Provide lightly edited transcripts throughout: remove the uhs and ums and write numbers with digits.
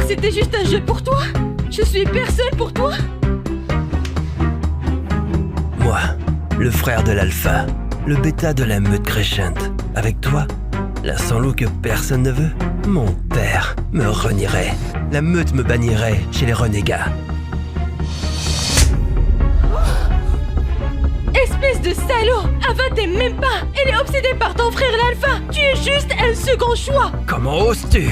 c'était juste un jeu pour toi? Je suis personne pour toi? Moi, le frère de l'alpha, le bêta de la meute Crescent. Avec toi, la sans-loup que personne ne veut. Mon père me renierait. La meute me bannirait chez les renégats. Espèce de salaud! Ava t'aime même pas! Elle est obsédée par ton frère l'alpha! Tu es juste un second choix! Comment oses-tu?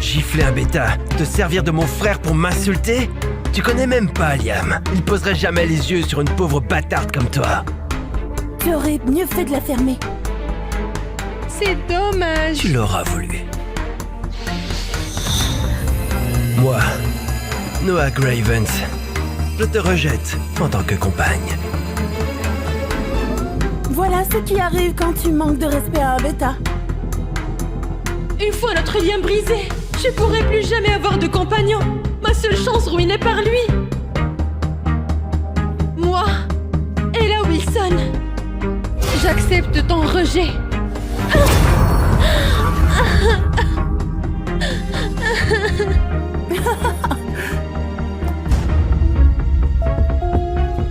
Gifler un bêta, te servir de mon frère pour m'insulter? Tu connais même pas Liam. Il poserait jamais les yeux sur une pauvre bâtarde comme toi. Tu aurais mieux fait de la fermer. C'est dommage! Tu l'auras voulu. Moi, Noah Gravens, je te rejette en tant que compagne. Voilà ce qui arrive quand tu manques de respect à un bêta. Une fois notre lien brisé, je pourrai plus jamais avoir de compagnon. Ma seule chance ruinée par lui. Moi, Ella Wilson, j'accepte ton rejet.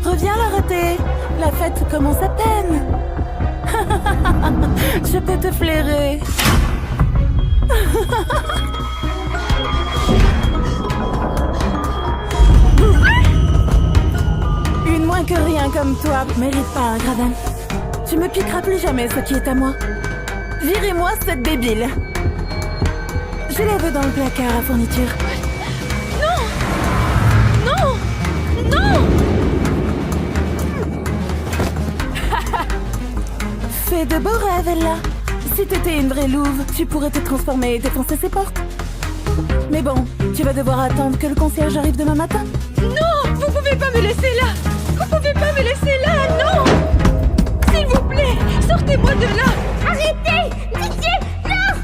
Reviens l'arrêter. La fête commence à peine. Je peux te flairer. Une moins que rien comme toi mérite pas un Graven. Tu me piqueras plus jamais ce qui est à moi. Virez-moi cette débile. Je la veux dans le placard à fourniture. Non! Non! Fais de beaux rêves, Ella. Si t'étais une vraie louve, tu pourrais te transformer et défoncer ses portes. Mais bon, tu vas devoir attendre que le concierge arrive demain matin. Non! Vous pouvez pas me laisser là! Vous pouvez pas me laisser là! Non! S'il vous plaît, sortez-moi de là! Arrêtez! Pitié! Non!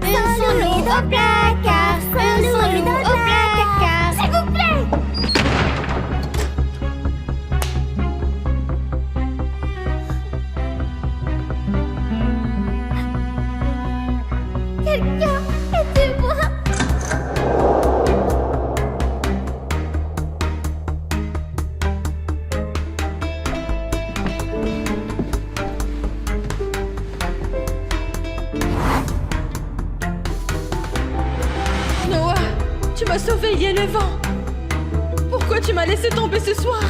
Un solide au placard! Un solide au placard! S'il vous plaît! Quelqu'un, aidez-moi! Noah, tu m'as sauvé il y a 9 ans. Pourquoi tu m'as laissé tomber ce soir?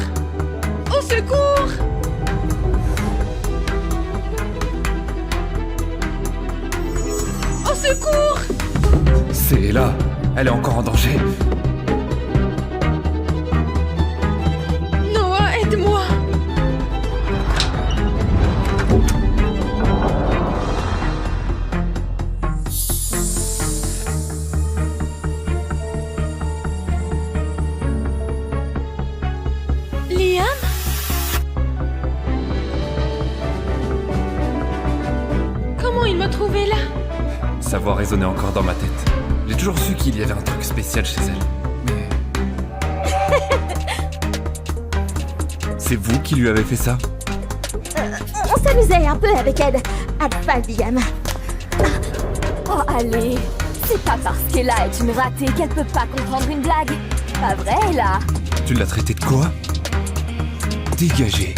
Au secours! Au secours! C'est Ella. Elle est encore en danger. Noah, aide-moi! Liam? Comment il m'a trouvé là? Sa voix résonnait encore dans ma tête. J'ai toujours su qu'il y avait un truc spécial chez elle. Mais... C'est vous qui lui avez fait ça? On s'amusait un peu avec elle. Alpha Liam. Oh, allez. C'est pas parce qu'Ella est une ratée qu'elle peut pas comprendre une blague. Pas vrai, là? Tu l'as traité de quoi? Dégagez,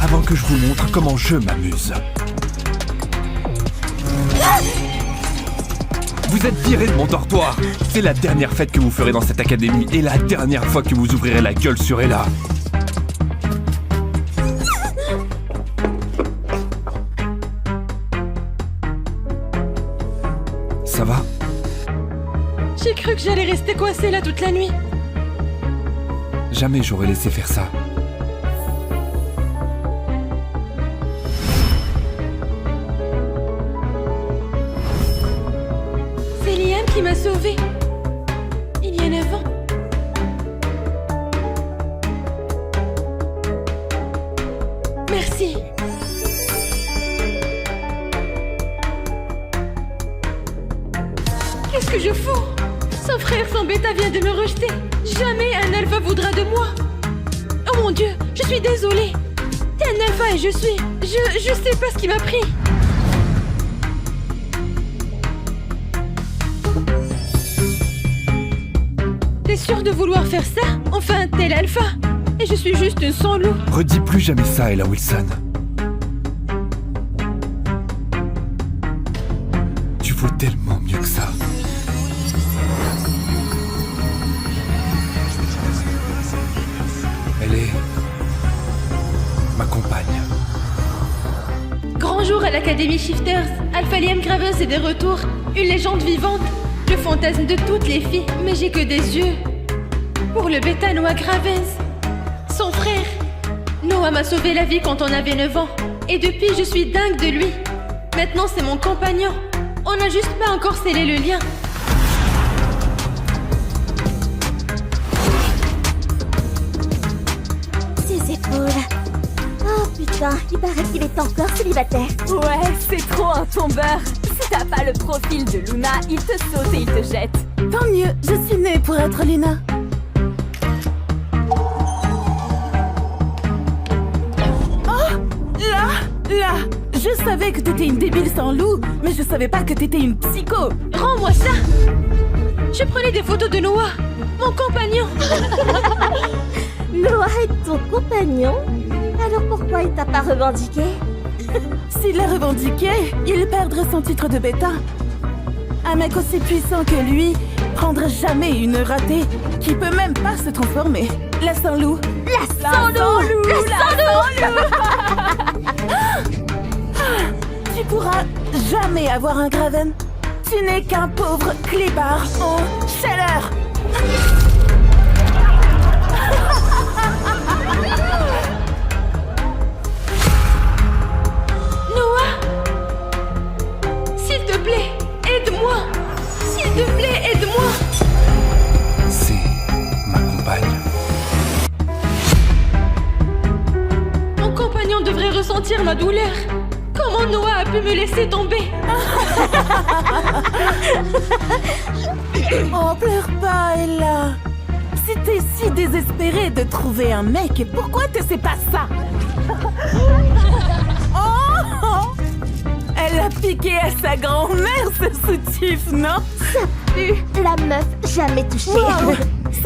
avant que je vous montre comment je m'amuse. Vous êtes viré de mon dortoir. C'est la dernière fête que vous ferez dans cette académie et la dernière fois que vous ouvrirez la gueule sur Ella. Ça va? J'ai cru que j'allais rester coincée là toute la nuit. Jamais j'aurais laissé faire ça. C'est Liam qui m'a sauvée. Il y a 9 ans. Merci. Qu'est-ce que je fous? Son frère, son bêta vient de me rejeter. Jamais un alpha voudra de moi. Oh mon Dieu, je suis désolée. T'es un alpha et je suis... Je sais pas ce qui m'a pris. sûr de vouloir faire ça? Enfin, t'es l'alpha. Et je suis juste une sans loup. Redis plus jamais ça, Ella Wilson. Tu vaux tellement mieux que ça. Elle est ma compagne. Grand jour à l'Académie Shifters. Alpha Liam Gravens est de retour. Une légende vivante. Le fantasme de toutes les filles. Mais j'ai que des yeux. Pour le bêta Noah Gravens. Son frère. Noah m'a sauvé la vie quand on avait 9 ans. Et depuis, je suis dingue de lui. Maintenant, c'est mon compagnon. On n'a juste pas encore scellé le lien. Ses épaules. Oh putain, il paraît qu'il est encore célibataire. Ouais, c'est trop un tombeur. Si t'as pas le profil de Luna, il te saute et il te jette. Tant mieux, je suis née pour être Luna. Oh, là, je savais que t'étais une débile sans loup, mais je savais pas que t'étais une psycho. Rends-moi ça. Je prenais des photos de Noah, mon compagnon. Noah est ton compagnon? Alors pourquoi il t'a pas revendiqué? S'il l'a revendiqué, il perdrait son titre de bêta. Un mec aussi puissant que lui prendra jamais une ratée qui peut même pas se transformer. La sans loup. La sans-loup! La sans-loup! Tu pourras jamais avoir un Graven. Tu n'es qu'un pauvre clébard en chaleur. Noah, s'il te plaît, aide-moi. S'il te plaît, aide-moi. C'est ma compagne. Mon compagnon devrait ressentir ma douleur. Comment Noah a pu me laisser tomber? Oh, pleure pas, Ella. Si t'es si désespérée de trouver un mec, pourquoi te sais pas ça? Oh, elle a piqué à sa grand-mère, ce soutif, non? La meuf jamais touchée. Wow,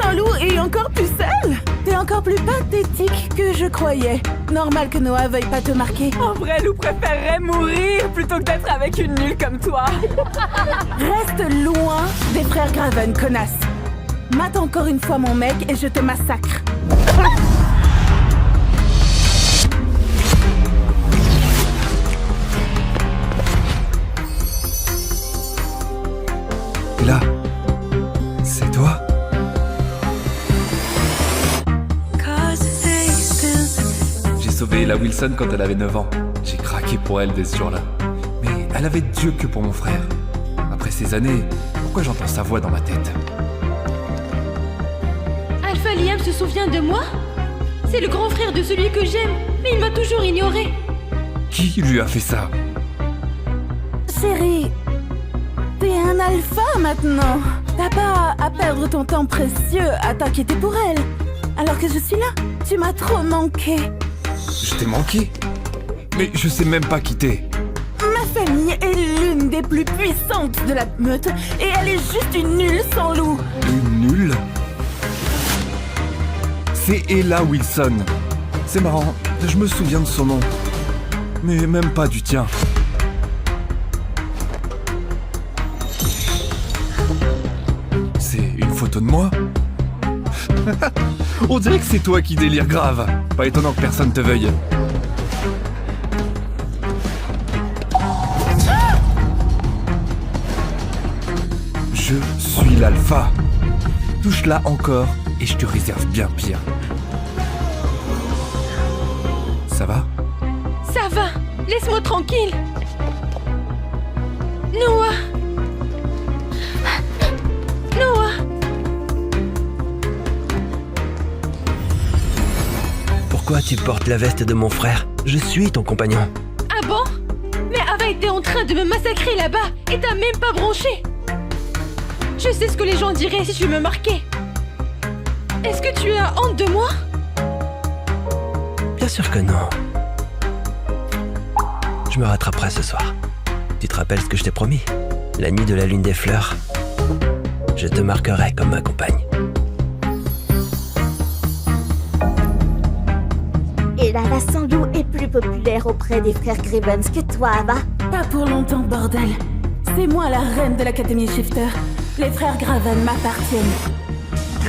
sans loup et encore plus seule. T'es encore plus pathétique que je croyais. Normal que Noah veuille pas te marquer. En vrai, Lou préférerait mourir plutôt que d'être avec une nulle comme toi. Reste loin des frères Graven, connasse. Mate encore une fois mon mec et je te massacre. Là, c'est toi? J'ai sauvé Ella Wilson quand elle avait 9 ans. J'ai craqué pour elle dès ce jour-là. Mais elle avait Dieu que pour mon frère. Après ces années, pourquoi j'entends sa voix dans ma tête? Alpha Liam se souvient de moi? C'est le grand frère de celui que j'aime, mais il m'a toujours ignoré. Qui lui a fait ça? Chérie, t'es un alpha maintenant. T'as pas à perdre ton temps précieux à t'inquiéter pour elle. Alors que je suis là, tu m'as trop manqué. Je t'ai manqué? Mais je sais même pas qui t'es. Ma famille est l'une des plus puissantes de la meute et elle est juste une nulle sans loup. Une nulle? C'est Ella Wilson. C'est marrant, je me souviens de son nom. Mais même pas du tien. C'est une photo de moi? On dirait que c'est toi qui délire grave. Pas étonnant que personne te veuille. Je suis l'alpha. Touche-la encore et je te réserve bien pire. Ça va? Ça va, laisse-moi tranquille. Noah. Noah. Pourquoi tu portes la veste de mon frère? Je suis ton compagnon. Ah bon? Mais Ava était en train de me massacrer là-bas et t'as même pas bronché. Je sais ce que les gens diraient si tu me marquais. Est-ce que tu as honte de moi? Bien sûr que non. Je me rattraperai ce soir. Tu te rappelles ce que je t'ai promis? La nuit de la lune des fleurs, je te marquerai comme ma compagne. Et Lava Sanglou est plus populaire auprès des frères Grievance que toi, Ava. Pas pour longtemps, bordel. C'est moi la reine de l'Académie Shifter. Les frères Graven m'appartiennent.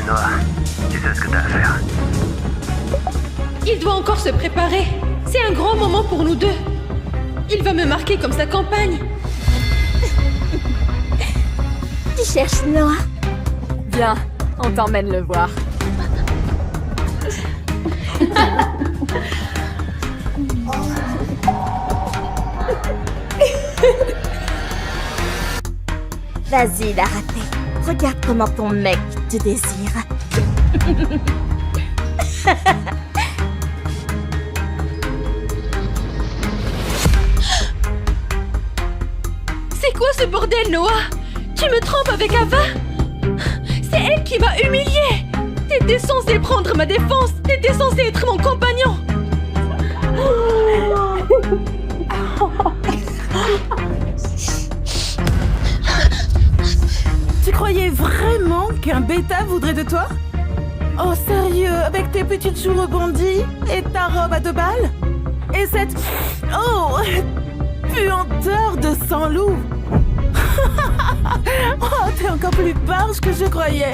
Noah, tu sais ce que t'as à faire. Il doit encore se préparer. C'est un grand moment pour nous deux. Il va me marquer comme sa campagne. Tu cherches Noah? Viens, on t'emmène le voir. Vas-y, la ratée. Regarde comment ton mec te désire. C'est quoi ce bordel, Noah? Tu me trompes avec Ava? C'est elle qui m'a humiliée. T'étais censé prendre ma défense. T'étais censé être mon compagnon. Tu croyais vraiment qu'un bêta voudrait de toi? Oh sérieux, avec tes petites joues rebondies et ta robe à 2 balles? Et cette... Oh, puanteur de sang-loup. Oh, t'es encore plus barge que je croyais.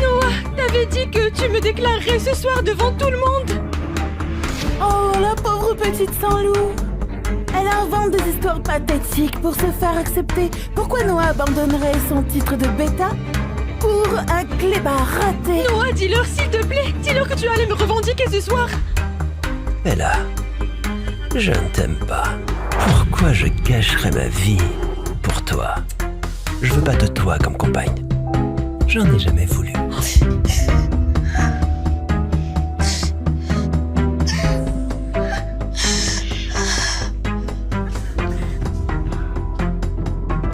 Noah, t'avais dit que tu me déclarerais ce soir devant tout le monde. Oh, la pauvre petite sans-loup. Elle invente des histoires pathétiques pour se faire accepter. Pourquoi Noah abandonnerait son titre de bêta pour un clébard raté? Noah, dis-leur s'il te plaît. Dis-leur que tu allais me revendiquer ce soir. Ella, je ne t'aime pas. Pourquoi je gâcherais ma vie pour toi? Je veux pas de toi comme compagne. J'en ai jamais voulu.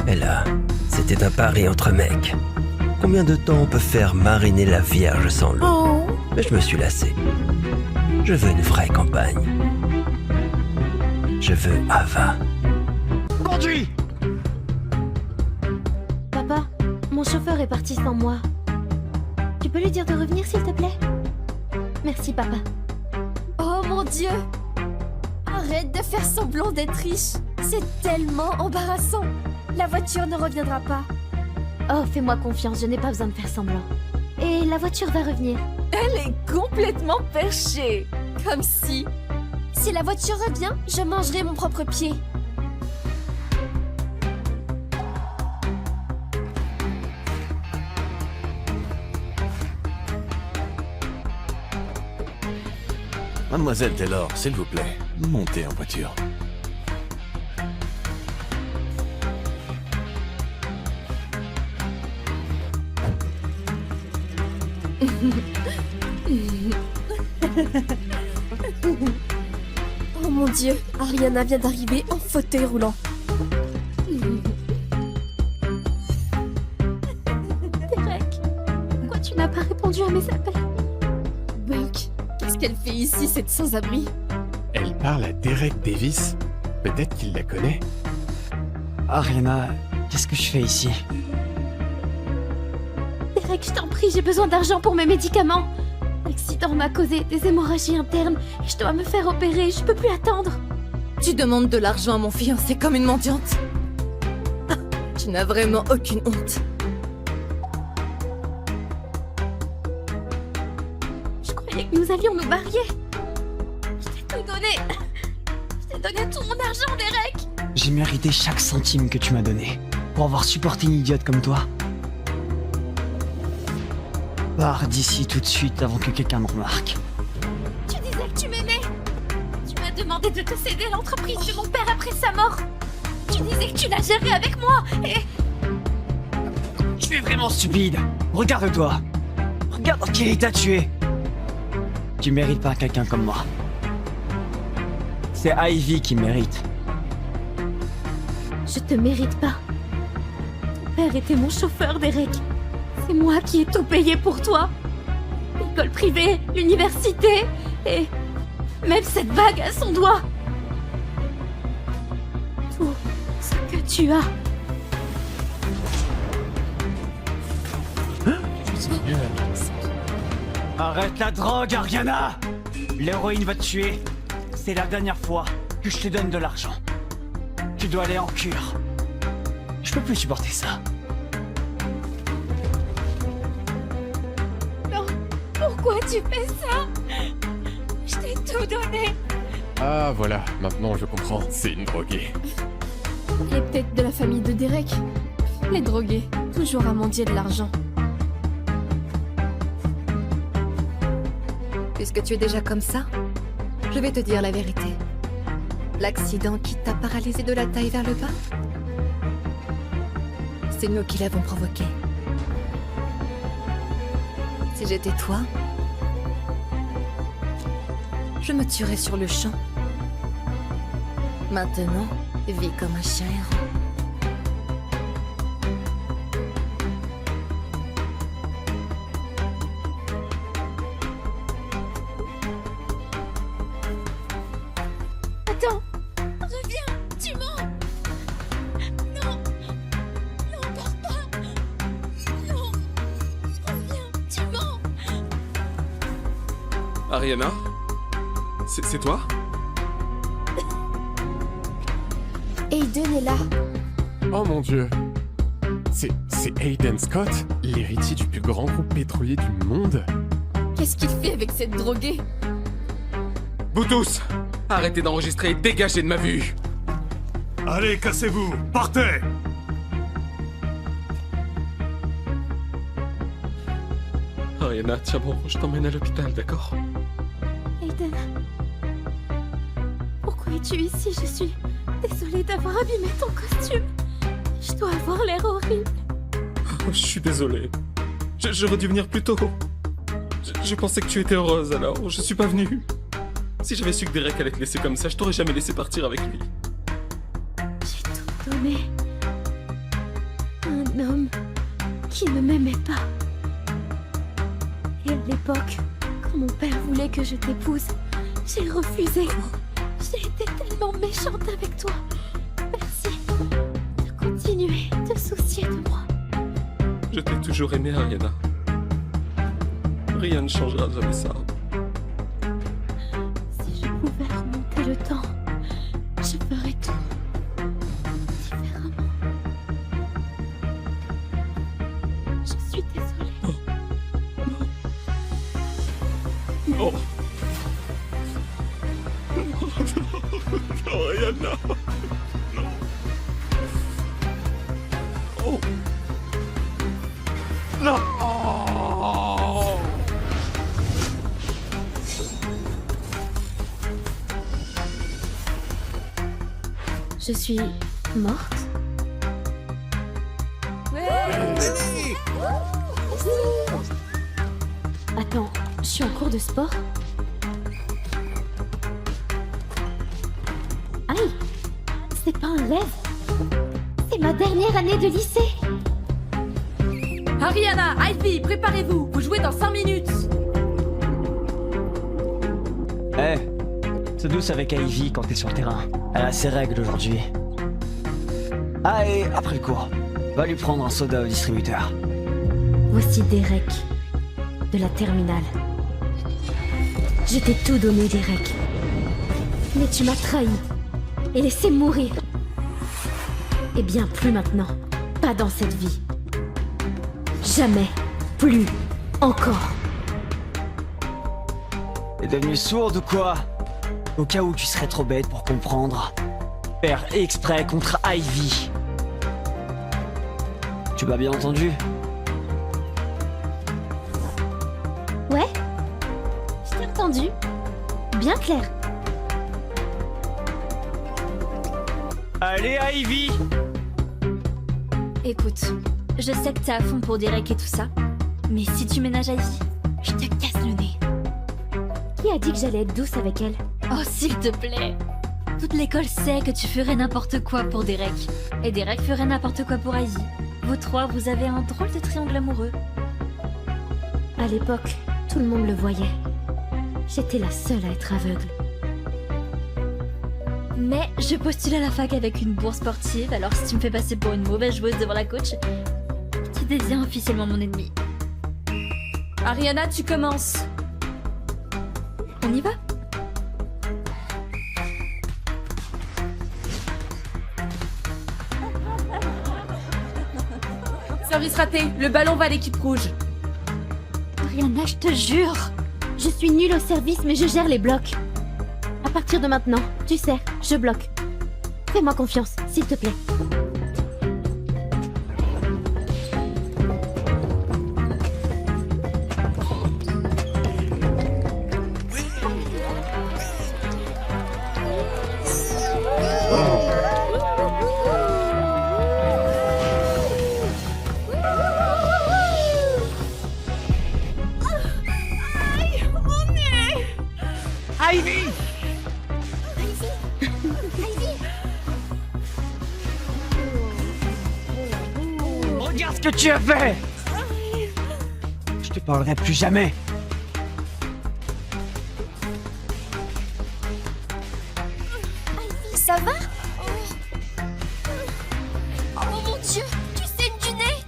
Ella, c'était un pari entre mecs. Combien de temps on peut faire mariner la Vierge sans l'eau? Oh, Mais je me suis lassé. Je veux une vraie campagne. Je veux Ava. Conduis! Papa, mon chauffeur est parti sans moi. Tu peux lui dire de revenir, s'il te plaît? Merci, papa. Oh mon Dieu! Arrête de faire semblant d'être riche. C'est tellement embarrassant. La voiture ne reviendra pas. Oh, fais-moi confiance, je n'ai pas besoin de faire semblant. Et la voiture va revenir. Elle est complètement perchée. Comme si... Si la voiture revient, je mangerai mon propre pied. Mademoiselle Taylor, s'il vous plaît, montez en voiture. Oh mon Dieu, Ariana vient d'arriver en fauteuil roulant. Derek, pourquoi tu n'as pas répondu à mes appels? Buck, qu'est-ce qu'elle fait ici, cette sans-abri? Elle parle à Derek Davis. Peut-être qu'il la connaît. Ariana, qu'est-ce que je fais ici? Derek, je t'en prie, j'ai besoin d'argent pour mes médicaments. L'accident m'a causé des hémorragies internes et je dois me faire opérer, je peux plus attendre. Tu demandes de l'argent à mon fiancé comme une mendiante? Tu n'as vraiment aucune honte. Je croyais que nous allions nous marier. Je t'ai tout donné. Je t'ai donné tout mon argent, Derek. J'ai mérité chaque centime que tu m'as donné pour avoir supporté une idiote comme toi. Pars d'ici tout de suite avant que quelqu'un me remarque. Tu disais que tu m'aimais. Tu m'as demandé de te céder l'entreprise de mon père après sa mort. Tu disais que tu la gérais avec moi et... Tu es vraiment stupide. Regarde-toi. Regarde dans quel état tu es. Tu mérites pas quelqu'un comme moi. C'est Ivy qui mérite. Je te mérite pas. Ton père était mon chauffeur, Derek. C'est moi qui ai tout payé pour toi. L'école privée, l'université et même cette bague à son doigt. Tout ce que tu as. Arrête la drogue, Ariana! L'héroïne va te tuer. C'est la dernière fois que je te donne de l'argent. Tu dois aller en cure. Je peux plus supporter ça. Non, pourquoi tu fais ça? Je t'ai tout donné. Ah voilà, maintenant je comprends, c'est une droguée. Elle est peut-être de la famille de Derek. Les drogués, toujours à mendier de l'argent. Puisque tu es déjà comme ça, je vais te dire la vérité. L'accident qui t'a paralysé de la taille vers le bas, c'est nous qui l'avons provoqué. Si j'étais toi, je me tuerais sur le champ. Maintenant, vis comme un chien errant. Attends, reviens, tu mens. Non, non, pars pas. Non, reviens, tu mens. Ariana? C'est toi? Aiden est là. Oh mon dieu. C'est Aiden Scott, l'héritier du plus grand groupe pétrolier du monde? Qu'est-ce qu'il fait avec cette droguée? Vous tous! Arrêtez d'enregistrer et dégagez de ma vue! Allez, cassez-vous! Partez! Ariana, tiens bon, je t'emmène à l'hôpital, d'accord? Aiden, pourquoi es-tu ici? Je suis désolée d'avoir abîmé ton costume. Je dois avoir l'air horrible. Oh, je suis désolé. J'aurais dû venir plus tôt. Je pensais que tu étais heureuse, alors je suis pas venu. Si j'avais su que Derek allait te laisser comme ça, je t'aurais jamais laissé partir avec lui. J'ai tout donné. Un homme qui ne m'aimait pas. Et à l'époque, quand mon père voulait que je t'épouse, j'ai refusé. J'ai été tellement méchante avec toi. Merci de continuer de soucier de moi. Je t'ai toujours aimé, Ariana. Rien ne changera jamais ça. Si je pouvais remonter le temps, je ferais tout différemment. Je suis désolée. Non. Non, Ariana. Non. Oh. Non. Je suis morte? Attends, je suis en cours de sport? Aïe! C'est pas un rêve! C'est ma dernière année de lycée! Ariana, Ivy, préparez-vous. Vous jouez dans 5 minutes. Eh, sois douce avec Ivy quand t'es sur le terrain. Elle a ses règles aujourd'hui. Ah, et après le cours, va lui prendre un soda au distributeur. Voici Derek, de la terminale. Je t'ai tout donné, Derek. Mais tu m'as trahi et laissé mourir. Eh bien, plus maintenant. Pas dans cette vie. Jamais. Plus. Encore. T'es devenue sourde ou quoi? Au cas où tu serais trop bête pour comprendre. Faire exprès contre Ivy. Tu m'as bien entendu? Ouais? Je t'ai entendu. Bien clair. Allez, Ivy! Écoute, je sais que t'es à fond pour Derek et tout ça, mais si tu ménages Ivy, je te casse le nez. Qui a dit que j'allais être douce avec elle? Oh, s'il te plaît! Toute l'école sait que tu ferais n'importe quoi pour Derek, et Derek ferait n'importe quoi pour Ivy. Vous trois, vous avez un drôle de triangle amoureux. À l'époque, tout le monde le voyait. J'étais la seule à être aveugle. Mais je postule à la fac avec une bourse sportive, alors si tu me fais passer pour une mauvaise joueuse devant la coach, tu deviens officiellement mon ennemi. Ariana, tu commences. On y va? Service raté, le ballon va à l'équipe rouge. Ariana, je te jure. Je suis nulle au service, mais je gère les blocs. À partir de maintenant, tu sais, je bloque. Fais-moi confiance, s'il te plaît. Ivy! Regarde ce que tu as fait! Je te parlerai plus jamais. Ça va? Oh mon Dieu, tu saignes du nez?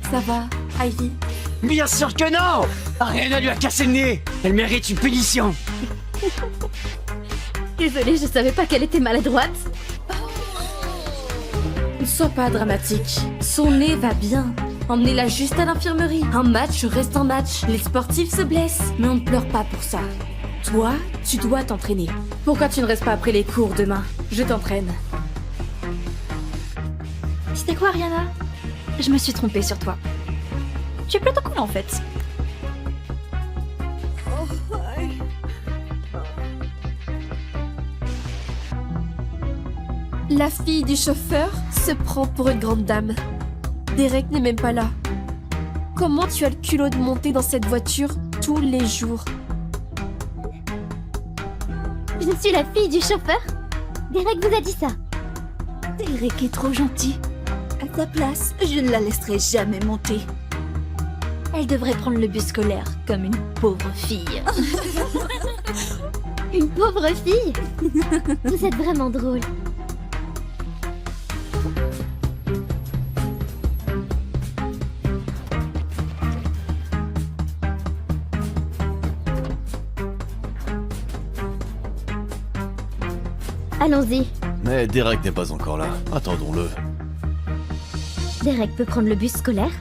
Ça va, Ivy? Bien sûr que non! Ariana lui a cassé le nez! Elle mérite une punition! Désolée, je savais pas qu'elle était maladroite. Ne sois pas dramatique. Son nez va bien. Emmenez-la juste à l'infirmerie. Un match reste un match. Les sportifs se blessent, mais on ne pleure pas pour ça. Toi, tu dois t'entraîner. Pourquoi tu ne restes pas après les cours demain? Je t'entraîne. Tu sais quoi, Ariana? Je me suis trompée sur toi. Tu es plutôt cool en fait. La fille du chauffeur se prend pour une grande dame. Derek n'est même pas là. Comment tu as le culot de monter dans cette voiture tous les jours? Je suis la fille du chauffeur. Derek vous a dit ça. Derek est trop gentil. À ta place, je ne la laisserai jamais monter. Elle devrait prendre le bus scolaire comme une pauvre fille. Une pauvre fille? Vous êtes vraiment drôle. Allons-y. Mais Derek n'est pas encore là. Attendons-le. Derek peut prendre le bus scolaire?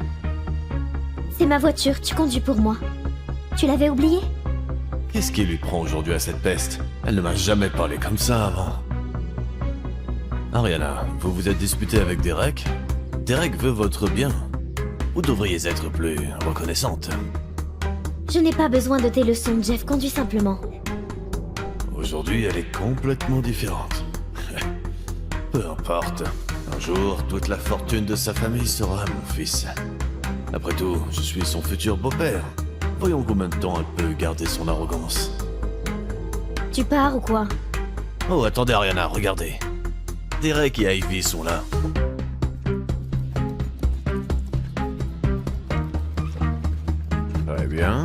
C'est ma voiture, tu conduis pour moi. Tu l'avais oublié? Qu'est-ce qui lui prend aujourd'hui à cette peste? Elle ne m'a jamais parlé comme ça avant. Ariana, vous vous êtes disputé avec Derek? Derek veut votre bien. Vous devriez être plus reconnaissante. Je n'ai pas besoin de tes leçons, Jeff. Conduis simplement. Aujourd'hui, elle est complètement différente. Peu importe. Un jour, toute la fortune de sa famille sera à mon fils. Après tout, je suis son futur beau-père. Voyons combien de temps elle peut garder son arrogance. Tu pars ou quoi? Oh, attendez Ariana, regardez. Derek et Ivy sont là. Très bien.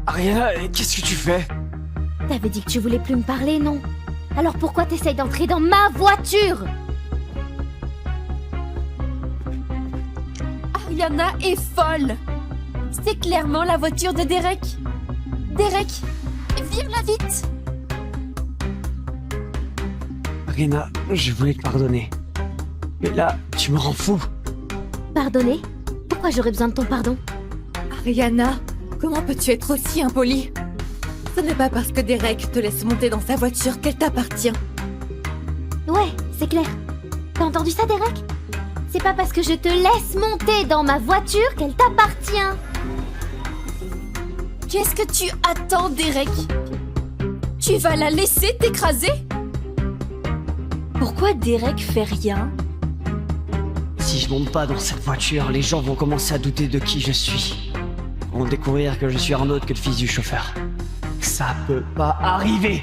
Ariana, qu'est-ce que tu fais? T'avais dit que tu voulais plus me parler, non? Alors pourquoi t'essayes d'entrer dans ma voiture? Ariana est folle. C'est clairement la voiture de Derek. Derek, vire-la vite. Ariana, je voulais te pardonner. Mais là, tu me rends fou. Pardonner? Pourquoi j'aurais besoin de ton pardon? Ariana, comment peux-tu être aussi impoli? Ce n'est pas parce que Derek te laisse monter dans sa voiture qu'elle t'appartient. Ouais, c'est clair. T'as entendu ça, Derek? C'est pas parce que je te laisse monter dans ma voiture qu'elle t'appartient. Qu'est-ce que tu attends, Derek? Tu vas la laisser t'écraser? Pourquoi Derek fait rien? Si je monte pas dans cette voiture, les gens vont commencer à douter de qui je suis. Ils vont découvrir que je suis un autre que le fils du chauffeur. Ça peut pas arriver!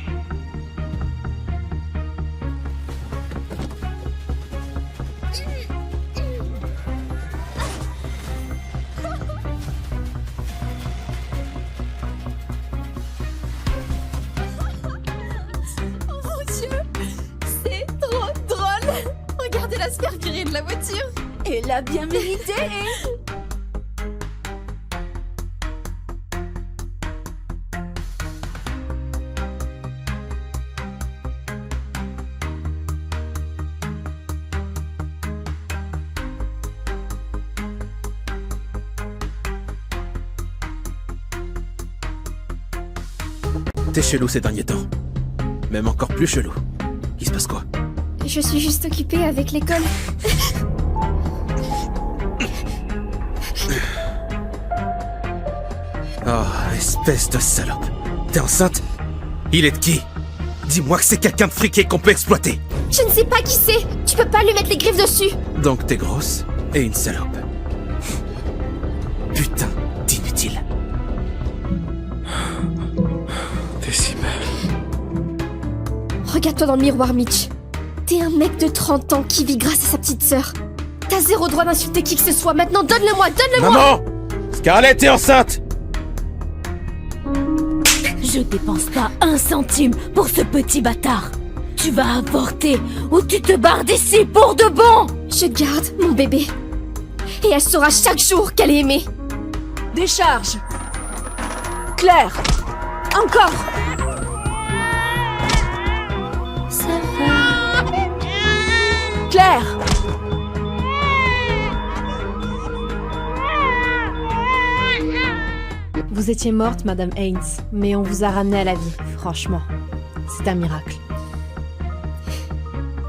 Mon Dieu, c'est trop drôle. Regardez-la se faire virer de la voiture. Elle l'a bien mérité. T'es chelou ces derniers temps. Même encore plus chelou. Il se passe quoi? Je suis juste occupée avec l'école. Oh, espèce de salope. T'es enceinte? Il est de qui? Dis-moi que c'est quelqu'un de friqué qu'on peut exploiter. Je ne sais pas qui c'est. Tu peux pas lui mettre les griffes dessus. Donc t'es grosse et une salope. Putain d'inutile. T'es si belle. Regarde-toi dans le miroir, Mitch. T'es un mec de 30 ans qui vit grâce à sa petite sœur. T'as zéro droit d'insulter qui que ce soit. Maintenant, donne-le-moi, donne-le-moi. Maman! Scarlett est enceinte! Je dépense pas un centime pour ce petit bâtard. Tu vas avorter ou tu te barres d'ici pour de bon. Je garde mon bébé. Et elle saura chaque jour qu'elle est aimée. Décharge. Claire. Encore. Ça va. Claire. Vous étiez morte, Madame Haynes, mais on vous a ramenée à la vie, franchement. C'est un miracle.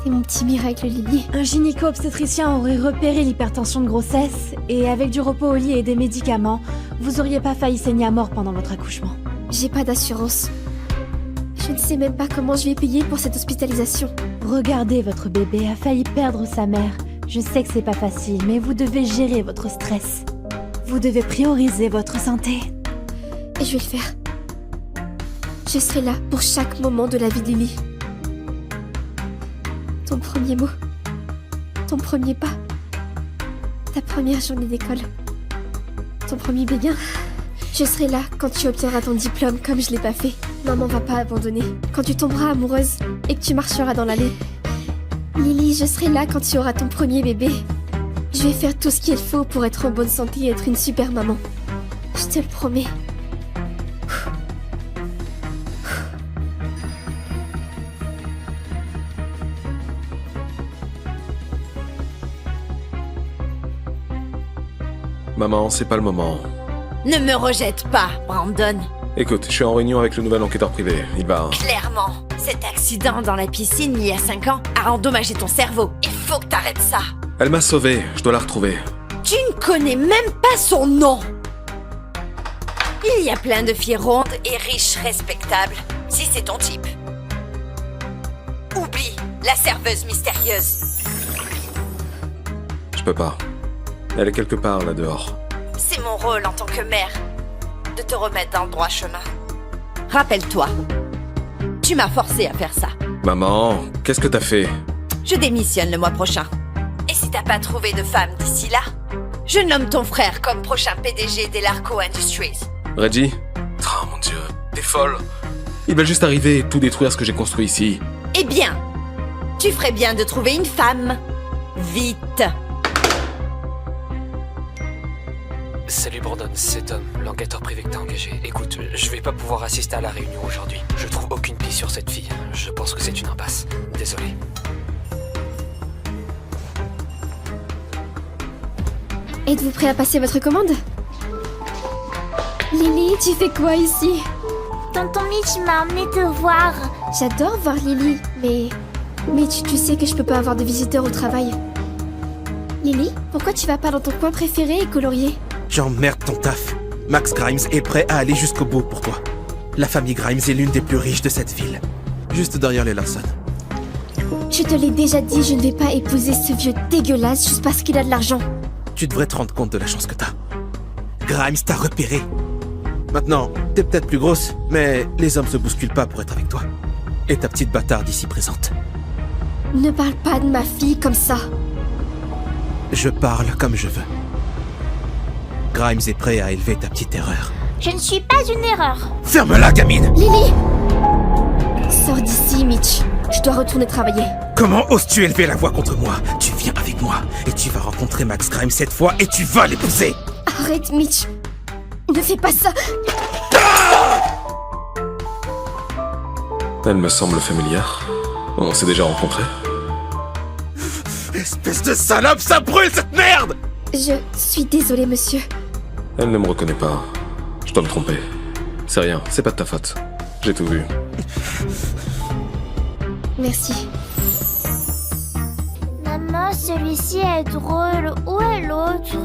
C'est mon petit miracle, Lily. Un gynéco-obstétricien aurait repéré l'hypertension de grossesse, et avec du repos au lit et des médicaments, vous auriez pas failli saigner à mort pendant votre accouchement. J'ai pas d'assurance. Je ne sais même pas comment je vais payer pour cette hospitalisation. Regardez, votre bébé a failli perdre sa mère. Je sais que c'est pas facile, mais vous devez gérer votre stress. Vous devez prioriser votre santé. Et je vais le faire. Je serai là pour chaque moment de la vie d'Ellie. Ton premier mot. Ton premier pas. Ta première journée d'école. Ton premier béguin. Je serai là quand tu obtiendras ton diplôme comme je l'ai pas fait. Maman va pas abandonner. Quand tu tomberas amoureuse et que tu marcheras dans l'allée. Lily, je serai là quand tu auras ton premier bébé. Je vais faire tout ce qu'il faut pour être en bonne santé et être une super maman. Je te le promets. Maman, c'est pas le moment. Ne me rejette pas, Brandon. Écoute, je suis en réunion avec le nouvel enquêteur privé. Il va... Clairement, cet accident dans la piscine il y a 5 ans a endommagé ton cerveau. Il faut que t'arrêtes ça. Elle m'a sauvé, je dois la retrouver. Tu ne connais même pas son nom. Il y a plein de filles rondes et riches respectables, si c'est ton type. Oublie la serveuse mystérieuse. Je peux pas. Elle est quelque part là dehors. C'est mon rôle en tant que mère de te remettre dans le droit chemin. Rappelle-toi, tu m'as forcé à faire ça. Maman, qu'est-ce que t'as fait? Je démissionne le mois prochain. Et si t'as pas trouvé de femme d'ici là, je nomme ton frère comme prochain PDG d'Elarco Industries. Reggie? Oh mon dieu, t'es folle. Il va juste arriver et tout détruire ce que j'ai construit ici. Eh bien, tu ferais bien de trouver une femme. Vite. Salut Brandon, c'est Tom, l'enquêteur privé que t'as engagé. Écoute, je vais pas pouvoir assister à la réunion aujourd'hui. Je trouve aucune piste sur cette fille. Je pense que c'est une impasse. Désolé. Êtes-vous prêt à passer votre commande? Lily, tu fais quoi ici? Tonton Mitch m'a emmené te voir. J'adore voir Lily, mais tu sais que je peux pas avoir de visiteurs au travail. Lily, pourquoi tu vas pas dans ton coin préféré et colorier? J'emmerde ton taf. Max Grimes est prêt à aller jusqu'au bout pour toi. La famille Grimes est l'une des plus riches de cette ville. Juste derrière les Larson. Je te l'ai déjà dit, je ne vais pas épouser ce vieux dégueulasse juste parce qu'il a de l'argent. Tu devrais te rendre compte de la chance que t'as. Grimes t'a repéré. Maintenant, t'es peut-être plus grosse, mais les hommes se bousculent pas pour être avec toi. Et ta petite bâtarde ici présente. Ne parle pas de ma fille comme ça. Je parle comme je veux. Grimes est prêt à élever ta petite erreur. Je ne suis pas une erreur. Ferme-la, gamine! Lily! Sors d'ici, Mitch. Je dois retourner travailler. Comment oses-tu élever la voix contre moi? Tu viens avec moi, et tu vas rencontrer Max Grimes cette fois, et tu vas l'épouser! Arrête, Mitch. Ne fais pas ça. Elle me semble familière. On s'est déjà rencontrés. Espèce de salope, ça brûle cette merde! Je suis désolée, monsieur. Elle ne me reconnaît pas. Je dois me tromper. C'est rien, c'est pas de ta faute. J'ai tout vu. Merci. Maman, celui-ci est drôle. Où est l'autre?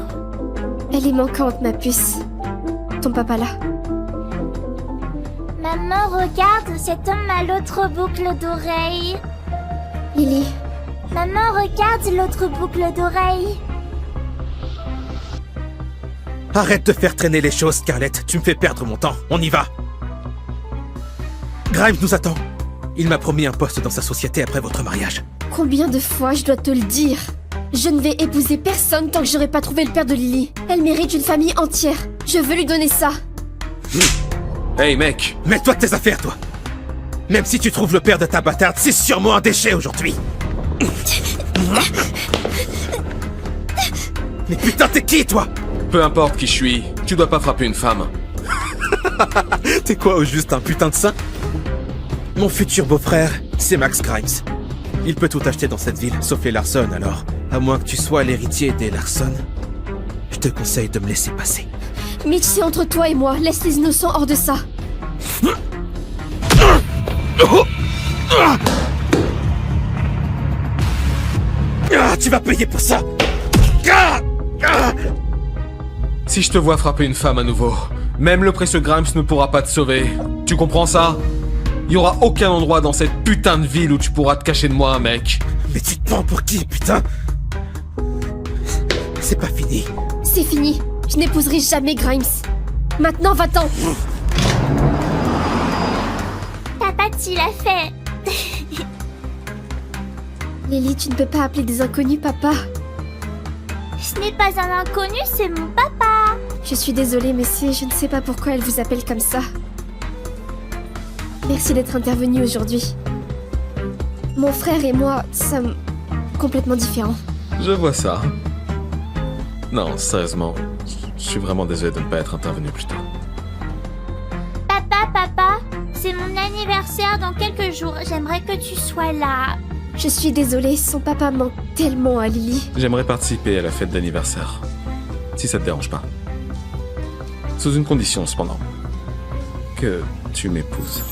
Elle est manquante, ma puce. Ton papa là. Maman, regarde, cet homme a l'autre boucle d'oreille. Lily. Maman, regarde l'autre boucle d'oreille. Arrête de faire traîner les choses, Scarlett. Tu me fais perdre mon temps. On y va. Grimes nous attend. Il m'a promis un poste dans sa société après votre mariage. Combien de fois je dois te le dire? Je ne vais épouser personne tant que j'aurai pas trouvé le père de Lily. Elle mérite une famille entière. Je veux lui donner ça. Hey mec! Mets-toi de tes affaires, toi. Même si tu trouves le père de ta bâtarde, c'est sûrement un déchet aujourd'hui. Mais putain, t'es qui, toi? Peu importe qui je suis, tu dois pas frapper une femme. T'es quoi, au juste un putain de saint? Mon futur beau-frère, c'est Max Grimes. Il peut tout acheter dans cette ville, sauf les Larson, alors, à moins que tu sois l'héritier des Larson, je te conseille de me laisser passer. Mitch, c'est entre toi et moi. Laisse les innocents hors de ça. Ah, tu vas payer pour ça. Si je te vois frapper une femme à nouveau, même le précieux Grimes ne pourra pas te sauver. Tu comprends ça? Il y aura aucun endroit dans cette putain de ville où tu pourras te cacher de moi, mec. Mais tu te prends pour qui, putain? C'est pas fini. C'est fini. Je n'épouserai jamais Grimes. Maintenant, va-t'en. Papa, tu l'as fait. Lily, tu ne peux pas appeler des inconnus papa. Ce n'est pas un inconnu, c'est mon papa. Je suis désolée, messieurs, je ne sais pas pourquoi elle vous appelle comme ça. Merci d'être intervenu aujourd'hui. Mon frère et moi sommes complètement différents. Je vois ça. Non, sérieusement, je suis vraiment désolé de ne pas être intervenu plus tôt. Papa, c'est mon anniversaire dans quelques jours. J'aimerais que tu sois là. Je suis désolée, son papa manque tellement à Lily. J'aimerais participer à la fête d'anniversaire. Si ça te dérange pas. Sous une condition, cependant. Que tu m'épouses.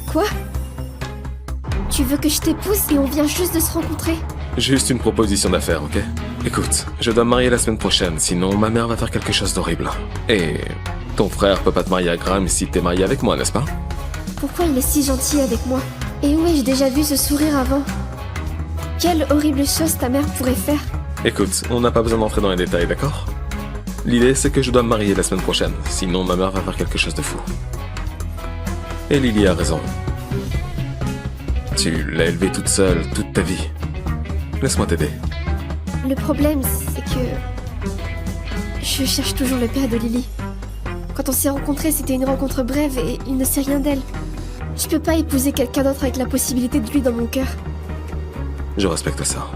Quoi? Tu veux que je t'épouse et on vient juste de se rencontrer? Juste une proposition d'affaires, ok? Écoute, je dois me marier la semaine prochaine, sinon ma mère va faire quelque chose d'horrible. Et ton frère peut pas te marier à Grimes si t'es marié avec moi, n'est-ce pas? Pourquoi il est si gentil avec moi? Et où ai-je déjà vu ce sourire avant? Quelle horrible chose ta mère pourrait faire? Écoute, on n'a pas besoin d'entrer dans les détails, d'accord? L'idée, c'est que je dois me marier la semaine prochaine, sinon ma mère va faire quelque chose de fou. Et Lily a raison. Tu l'as élevée toute seule, toute ta vie. Laisse-moi t'aider. Le problème, c'est que... je cherche toujours le père de Lily. Quand on s'est rencontrés, c'était une rencontre brève et il ne sait rien d'elle. Je peux pas épouser quelqu'un d'autre avec la possibilité de lui dans mon cœur. Je respecte ça.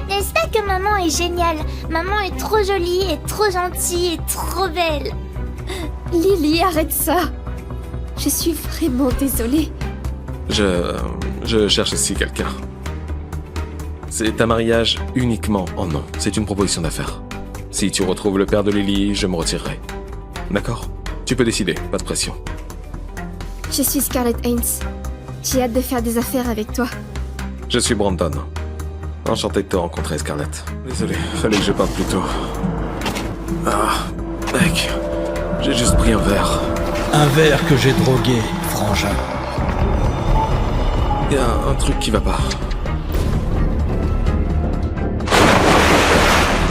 N'est-ce pas que maman est géniale? Maman est trop jolie, et trop gentille, et trop belle. Lily, arrête ça. Je suis vraiment désolée. Je cherche ici quelqu'un. C'est un mariage uniquement en nom. C'est une proposition d'affaires. Si tu retrouves le père de Lily, je me retirerai. D'accord? Tu peux décider, pas de pression. Je suis Scarlett Haynes. J'ai hâte de faire des affaires avec toi. Je suis Brandon. Enchanté de te rencontrer, Scarlett. Désolé, fallait que je parte plus tôt. Ah, mec, j'ai juste pris un verre. Un verre que j'ai drogué, frangin. Y a un truc qui va pas.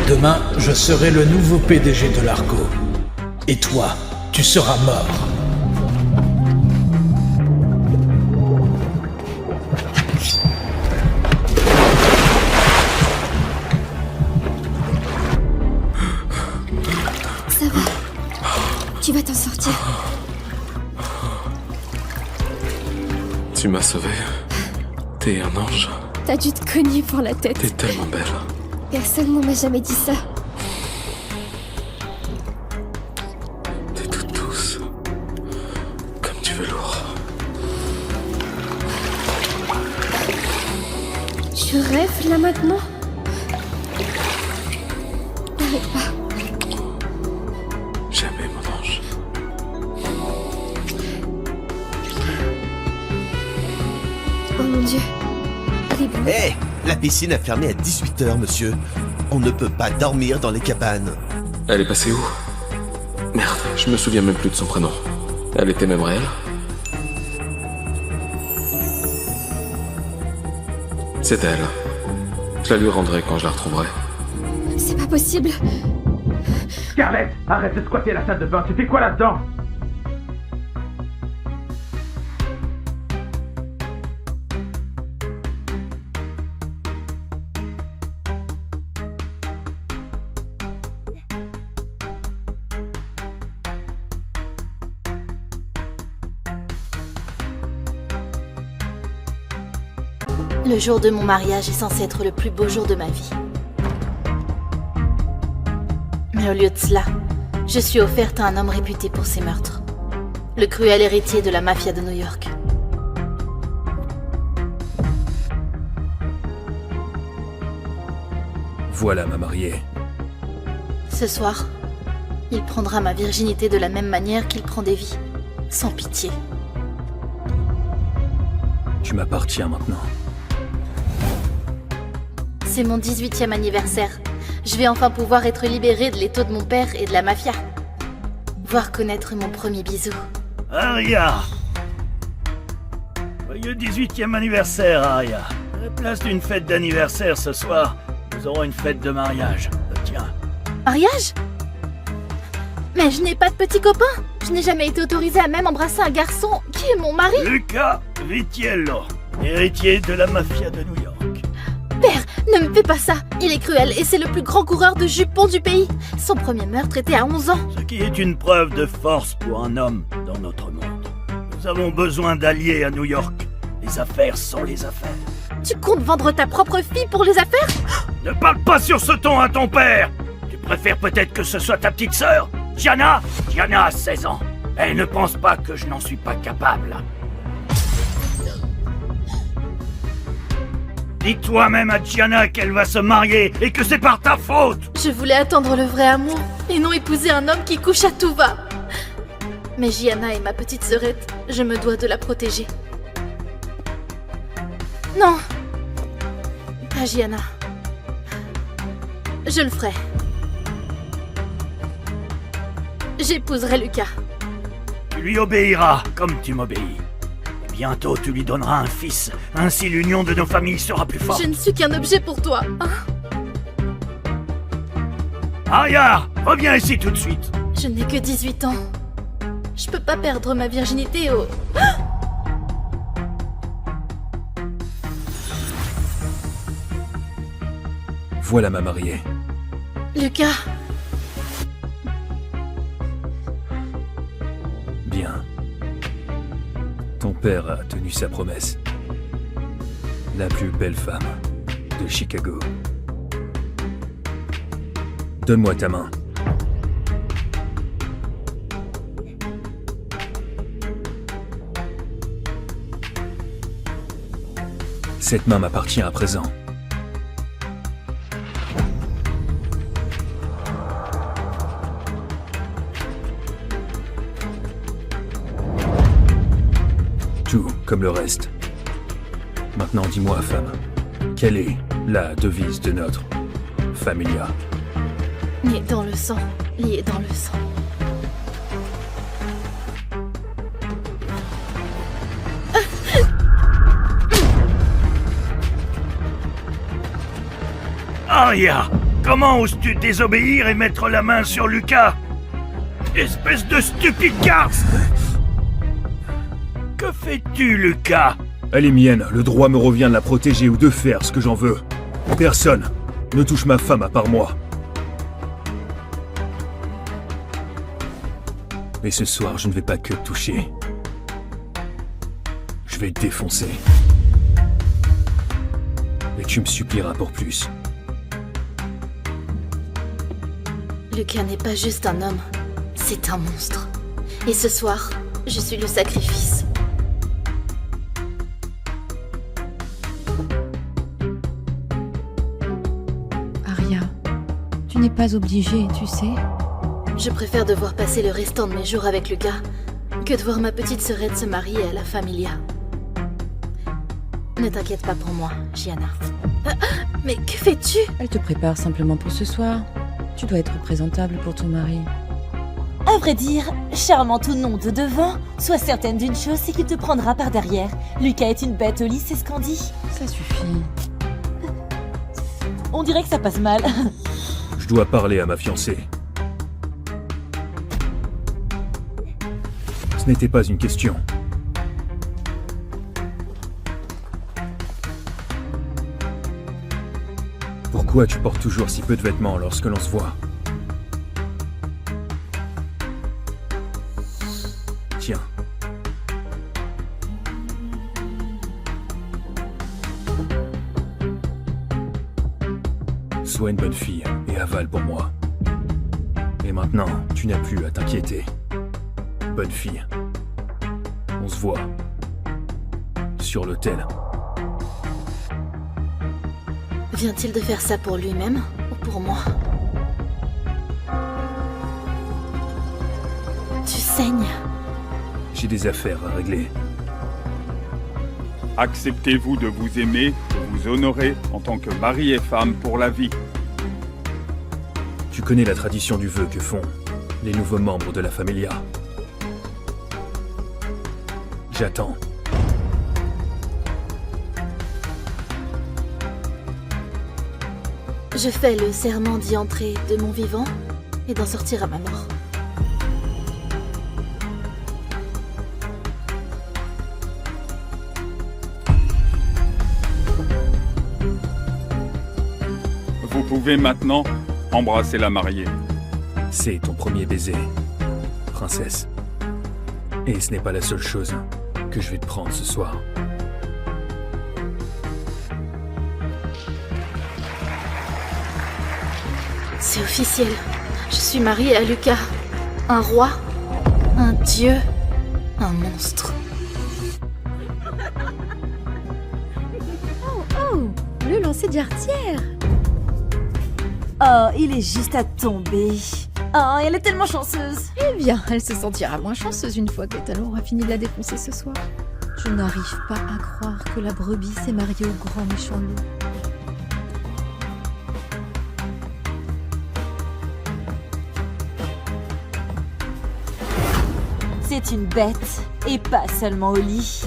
Demain, je serai le nouveau PDG de l'Argo. Et toi, tu seras mort. Ça va. Tu vas t'en sortir. Tu m'as sauvé. T'es un ange. T'as dû te cogner pour la tête. T'es tellement belle. Personne ne m'a jamais dit ça. T'es toute douce. Comme du velours. Tu rêves là maintenant? N'arrête pas. Jamais, mon ange. Oh mon Dieu. Les boules. Hé, la piscine a fermé à 18h, monsieur. On ne peut pas dormir dans les cabanes. Elle est passée où? Merde, je me souviens même plus de son prénom. Elle était même réelle? C'est elle. Je la lui rendrai quand je la retrouverai. C'est pas possible. Scarlett, arrête de squatter la salle de bain, tu fais quoi là-dedans? Le jour de mon mariage est censé être le plus beau jour de ma vie. Mais au lieu de cela, je suis offerte à un homme réputé pour ses meurtres. Le cruel héritier de la mafia de New York. Voilà ma mariée. Ce soir, il prendra ma virginité de la même manière qu'il prend des vies. Sans pitié. Tu m'appartiens maintenant. C'est mon 18e anniversaire. Je vais enfin pouvoir être libérée de l'étau de mon père et de la mafia. Voir connaître mon premier bisou. Aria! Joyeux 18e anniversaire, Aria. À la place d'une fête d'anniversaire ce soir, nous aurons une fête de mariage. Tiens. Mariage? Mais je n'ai pas de petit copain. Je n'ai jamais été autorisée à même embrasser un garçon qui est mon mari. Luca Vitiello, héritier de la mafia de New York. Père, ne me fais pas ça. Il est cruel et c'est le plus grand coureur de jupons du pays. Son premier meurtre était à 11 ans. Ce qui est une preuve de force pour un homme dans notre monde. Nous avons besoin d'alliés à New York. Les affaires sont les affaires. Tu comptes vendre ta propre fille pour les affaires? Ne parle pas sur ce ton à ton père. Tu préfères peut-être que ce soit ta petite sœur, Gianna? Gianna a 16 ans. Elle ne pense pas que je n'en suis pas capable. Dis-toi même à Gianna qu'elle va se marier et que c'est par ta faute. Je voulais attendre le vrai amour et non épouser un homme qui couche à tout va. Mais Gianna est ma petite sœurette, je me dois de la protéger. Non, pas Gianna. Je le ferai. J'épouserai Lucas. Tu lui obéiras comme tu m'obéis. Bientôt, tu lui donneras un fils. Ainsi, l'union de nos familles sera plus forte. Je ne suis qu'un objet pour toi. Aria, reviens ici tout de suite. Je n'ai que 18 ans. Je peux pas perdre ma virginité au... Voilà ma mariée. Lucas. Bien. Ton père a tenu sa promesse. La plus belle femme de Chicago. Donne-moi ta main. Cette main m'appartient à présent. Tout comme le reste. Maintenant, dis-moi, femme, quelle est la devise de notre familia? Né dans le sang, lié dans le sang. Aria, comment oses-tu désobéir et mettre la main sur Lucas? Espèce de stupide garce! Que fais-tu, Lucas? Elle est mienne, le droit me revient de la protéger ou de faire ce que j'en veux. Personne ne touche ma femme à part moi. Mais ce soir, je ne vais pas que te toucher. Je vais te défoncer. Et tu me supplieras pour plus. Lucas n'est pas juste un homme, c'est un monstre. Et ce soir, je suis le sacrifice. Aria, tu n'es pas obligée, tu sais. Je préfère devoir passer le restant de mes jours avec Lucas que de voir ma petite sœurette se marier à la familia. Ne t'inquiète pas pour moi, Gianna. Mais que fais-tu? Elle te prépare simplement pour ce soir. Tu dois être présentable pour ton mari. À vrai dire, charmant ou non de devant, sois certaine d'une chose, c'est qu'il te prendra par derrière. Lucas est une bête au lit, c'est ce qu'on dit. Ça suffit. On dirait que ça passe mal. Je dois parler à ma fiancée. Ce n'était pas une question. Pourquoi tu portes toujours si peu de vêtements lorsque l'on se voit? Tiens. Sois une bonne fille et avale pour moi. Et maintenant, tu n'as plus à t'inquiéter. Bonne fille. On se voit. Sur l'autel. Vient-il de faire ça pour lui-même ou pour moi? Tu saignes. J'ai des affaires à régler. Acceptez-vous de vous aimer, de vous honorer en tant que mari et femme pour la vie. Tu connais la tradition du vœu que font les nouveaux membres de la Familia. J'attends. Je fais le serment d'y entrer de mon vivant et d'en sortir à ma mort. Vous pouvez maintenant embrasser la mariée. C'est ton premier baiser, princesse. Et ce n'est pas la seule chose que je vais te prendre ce soir. C'est officiel. Je suis mariée à Lucas. Un roi, un dieu, un monstre. Oh, le lancer d'artière. Oh, il est juste à tomber. Oh, elle est tellement chanceuse. Eh bien, elle se sentira moins chanceuse une fois que Talon aura fini de la défoncer ce soir. Je n'arrive pas à croire que la brebis s'est mariée au grand méchant loup. C'est une bête, et pas seulement au lit.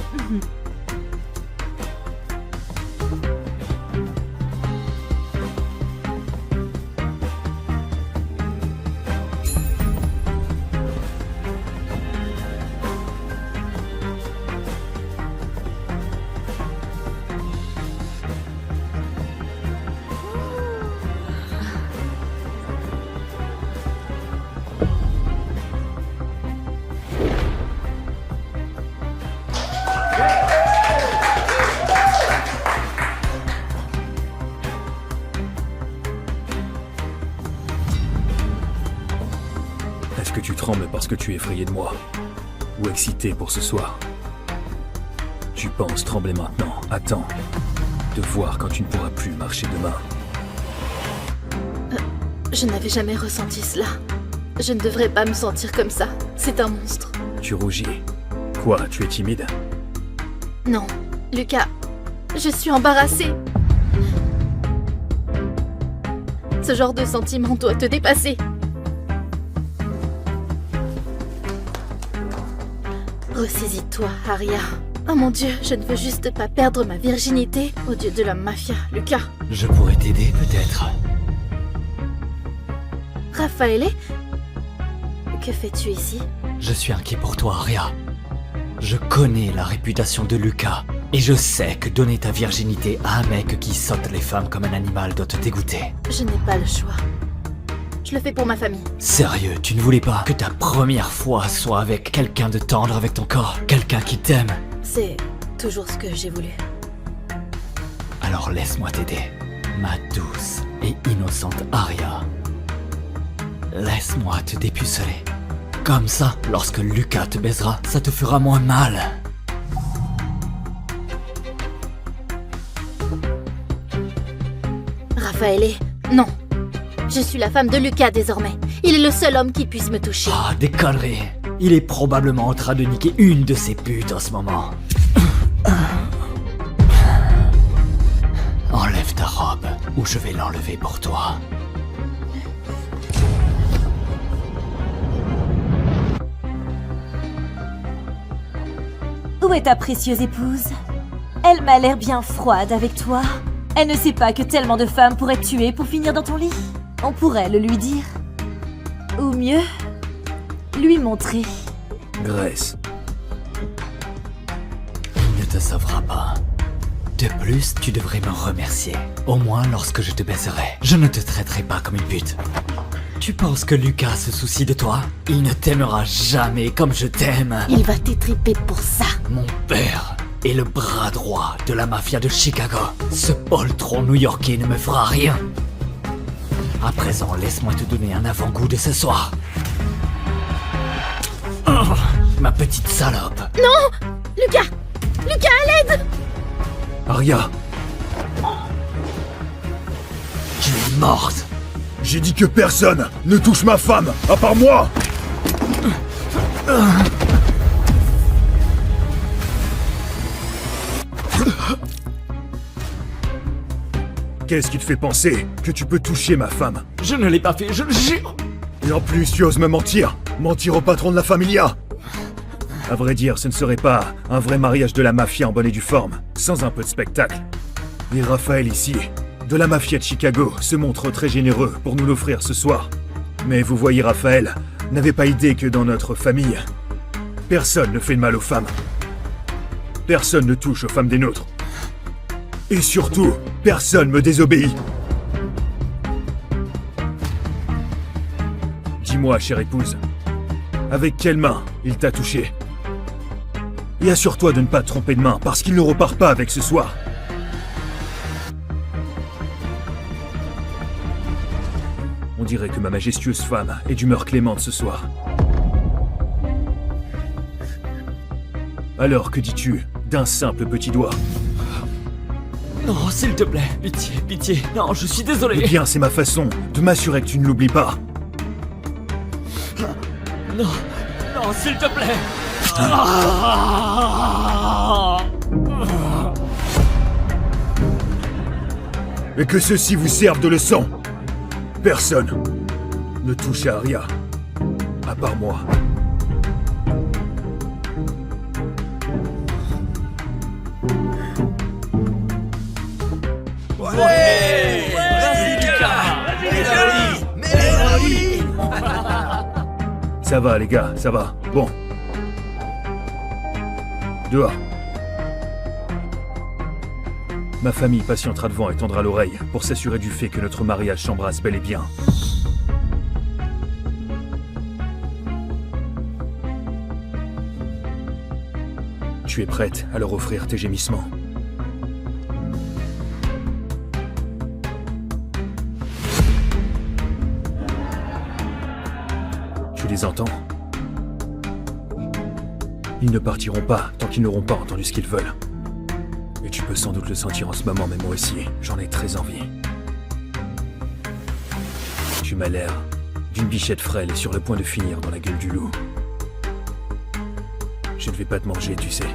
Est-ce que tu trembles parce que tu es effrayé de moi? Ou excité pour ce soir? Tu penses trembler maintenant? Attends de voir quand tu ne pourras plus marcher demain. Je n'avais jamais ressenti cela. Je ne devrais pas me sentir comme ça. C'est un monstre. Tu rougis. Quoi, tu es timide? Non, Lucas, je suis embarrassée. Ce genre de sentiment doit te dépasser. Ressaisis-toi, Aria. Oh mon Dieu, je ne veux juste pas perdre ma virginité au dieu de la mafia, Lucas. Je pourrais t'aider, peut-être. Raffaele, que fais-tu ici? Je suis inquiet pour toi, Aria. Je connais la réputation de Lucas, et je sais que donner ta virginité à un mec qui saute les femmes comme un animal doit te dégoûter. Je n'ai pas le choix. Je le fais pour ma famille. Sérieux, tu ne voulais pas que ta première fois soit avec quelqu'un de tendre avec ton corps, quelqu'un qui t'aime? C'est toujours ce que j'ai voulu. Alors laisse-moi t'aider, ma douce et innocente Aria. Laisse-moi te dépuceler. Comme ça, lorsque Lucas te baisera, ça te fera moins mal. Raffaele, non. Je suis la femme de Lucas désormais. Il est le seul homme qui puisse me toucher. Ah, des conneries. Il est probablement en train de niquer une de ses putes en ce moment. ou je vais l'enlever pour toi. Où est ta précieuse épouse? Elle m'a l'air bien froide avec toi. Elle ne sait pas que tellement de femmes pourraient te tuer pour finir dans ton lit. On pourrait le lui dire. Ou mieux, lui montrer. Grace. Il ne te sauvera pas. De plus, tu devrais me remercier. Au moins lorsque je te baiserai. Je ne te traiterai pas comme une pute. Tu penses que Lucas se soucie de toi? Il ne t'aimera jamais comme je t'aime. Il va t'étriper pour ça. Mon père est le bras droit de la mafia de Chicago. Ce poltron new-yorkais ne me fera rien. À présent, laisse-moi te donner un avant-goût de ce soir. Oh, ma petite salope. Non! Lucas! Lucas, à l'aide! Arya. Tu es morte. J'ai dit que personne ne touche ma femme, à part moi. Qu'est-ce qui te fait penser que tu peux toucher ma femme? Je ne l'ai pas fait, je le jure. Et en plus, tu oses me mentir. Mentir au patron de la familia. À vrai dire, ce ne serait pas un vrai mariage de la mafia en bonne et due forme, sans un peu de spectacle. Et Raphaël ici, de la mafia de Chicago, se montre très généreux pour nous l'offrir ce soir. Mais vous voyez, Raphaël n'avait pas idée que dans notre famille, personne ne fait de mal aux femmes. Personne ne touche aux femmes des nôtres. Et surtout, personne me désobéit. Dis-moi, chère épouse, avec quelle main il t'a touché? Et assure-toi de ne pas te tromper de main, parce qu'il ne repart pas avec ce soir. On dirait que ma majestueuse femme est d'humeur clémente ce soir. Alors, que dis-tu d'un simple petit doigt? Non, s'il te plaît, pitié, pitié. Non, je suis désolé. Eh bien, c'est ma façon de m'assurer que tu ne l'oublies pas. Non, non, s'il te plaît. Et que ceci vous serve de leçon. Personne ne touche à Arya, à part moi. Ouais, vas-y, Lucas. Mélanie. Ça va, les gars, ça va. Bon. Dehors. Ma famille patientera devant et tendra l'oreille pour s'assurer du fait que notre mariage s'embrasse bel et bien. Tu es prête à leur offrir tes gémissements? Tu les entends? Ils ne partiront pas tant qu'ils n'auront pas entendu ce qu'ils veulent. Et tu peux sans doute le sentir en ce moment, mais moi aussi, j'en ai très envie. Tu m'as l'air d'une bichette frêle et sur le point de finir dans la gueule du loup. Je ne vais pas te manger, tu sais.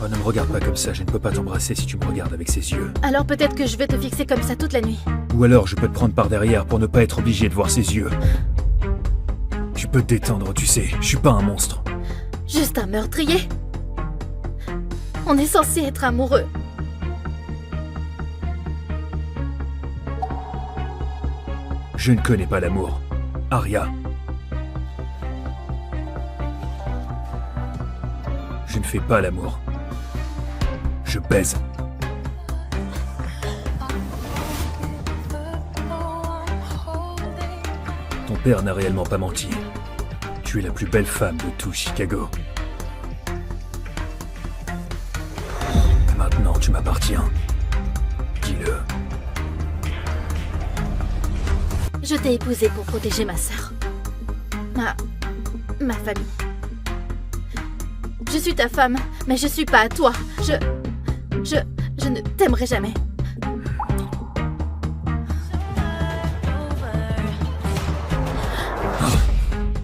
Oh, ne me regarde pas comme ça, je ne peux pas t'embrasser si tu me regardes avec ces yeux. Alors peut-être que je vais te fixer comme ça toute la nuit. Ou alors je peux te prendre par derrière pour ne pas être obligé de voir ses yeux. Tu peux te détendre, tu sais, je suis pas un monstre. Juste un meurtrier. On est censé être amoureux. Je ne connais pas l'amour. Arya. Je ne fais pas l'amour. Je baise. Ton père n'a réellement pas menti. Tu es la plus belle femme de tout Chicago. Maintenant, tu m'appartiens. Dis-le. Je t'ai épousée pour protéger ma sœur. Ma famille. Je suis ta femme, mais je suis pas à toi. Je ne t'aimerai jamais.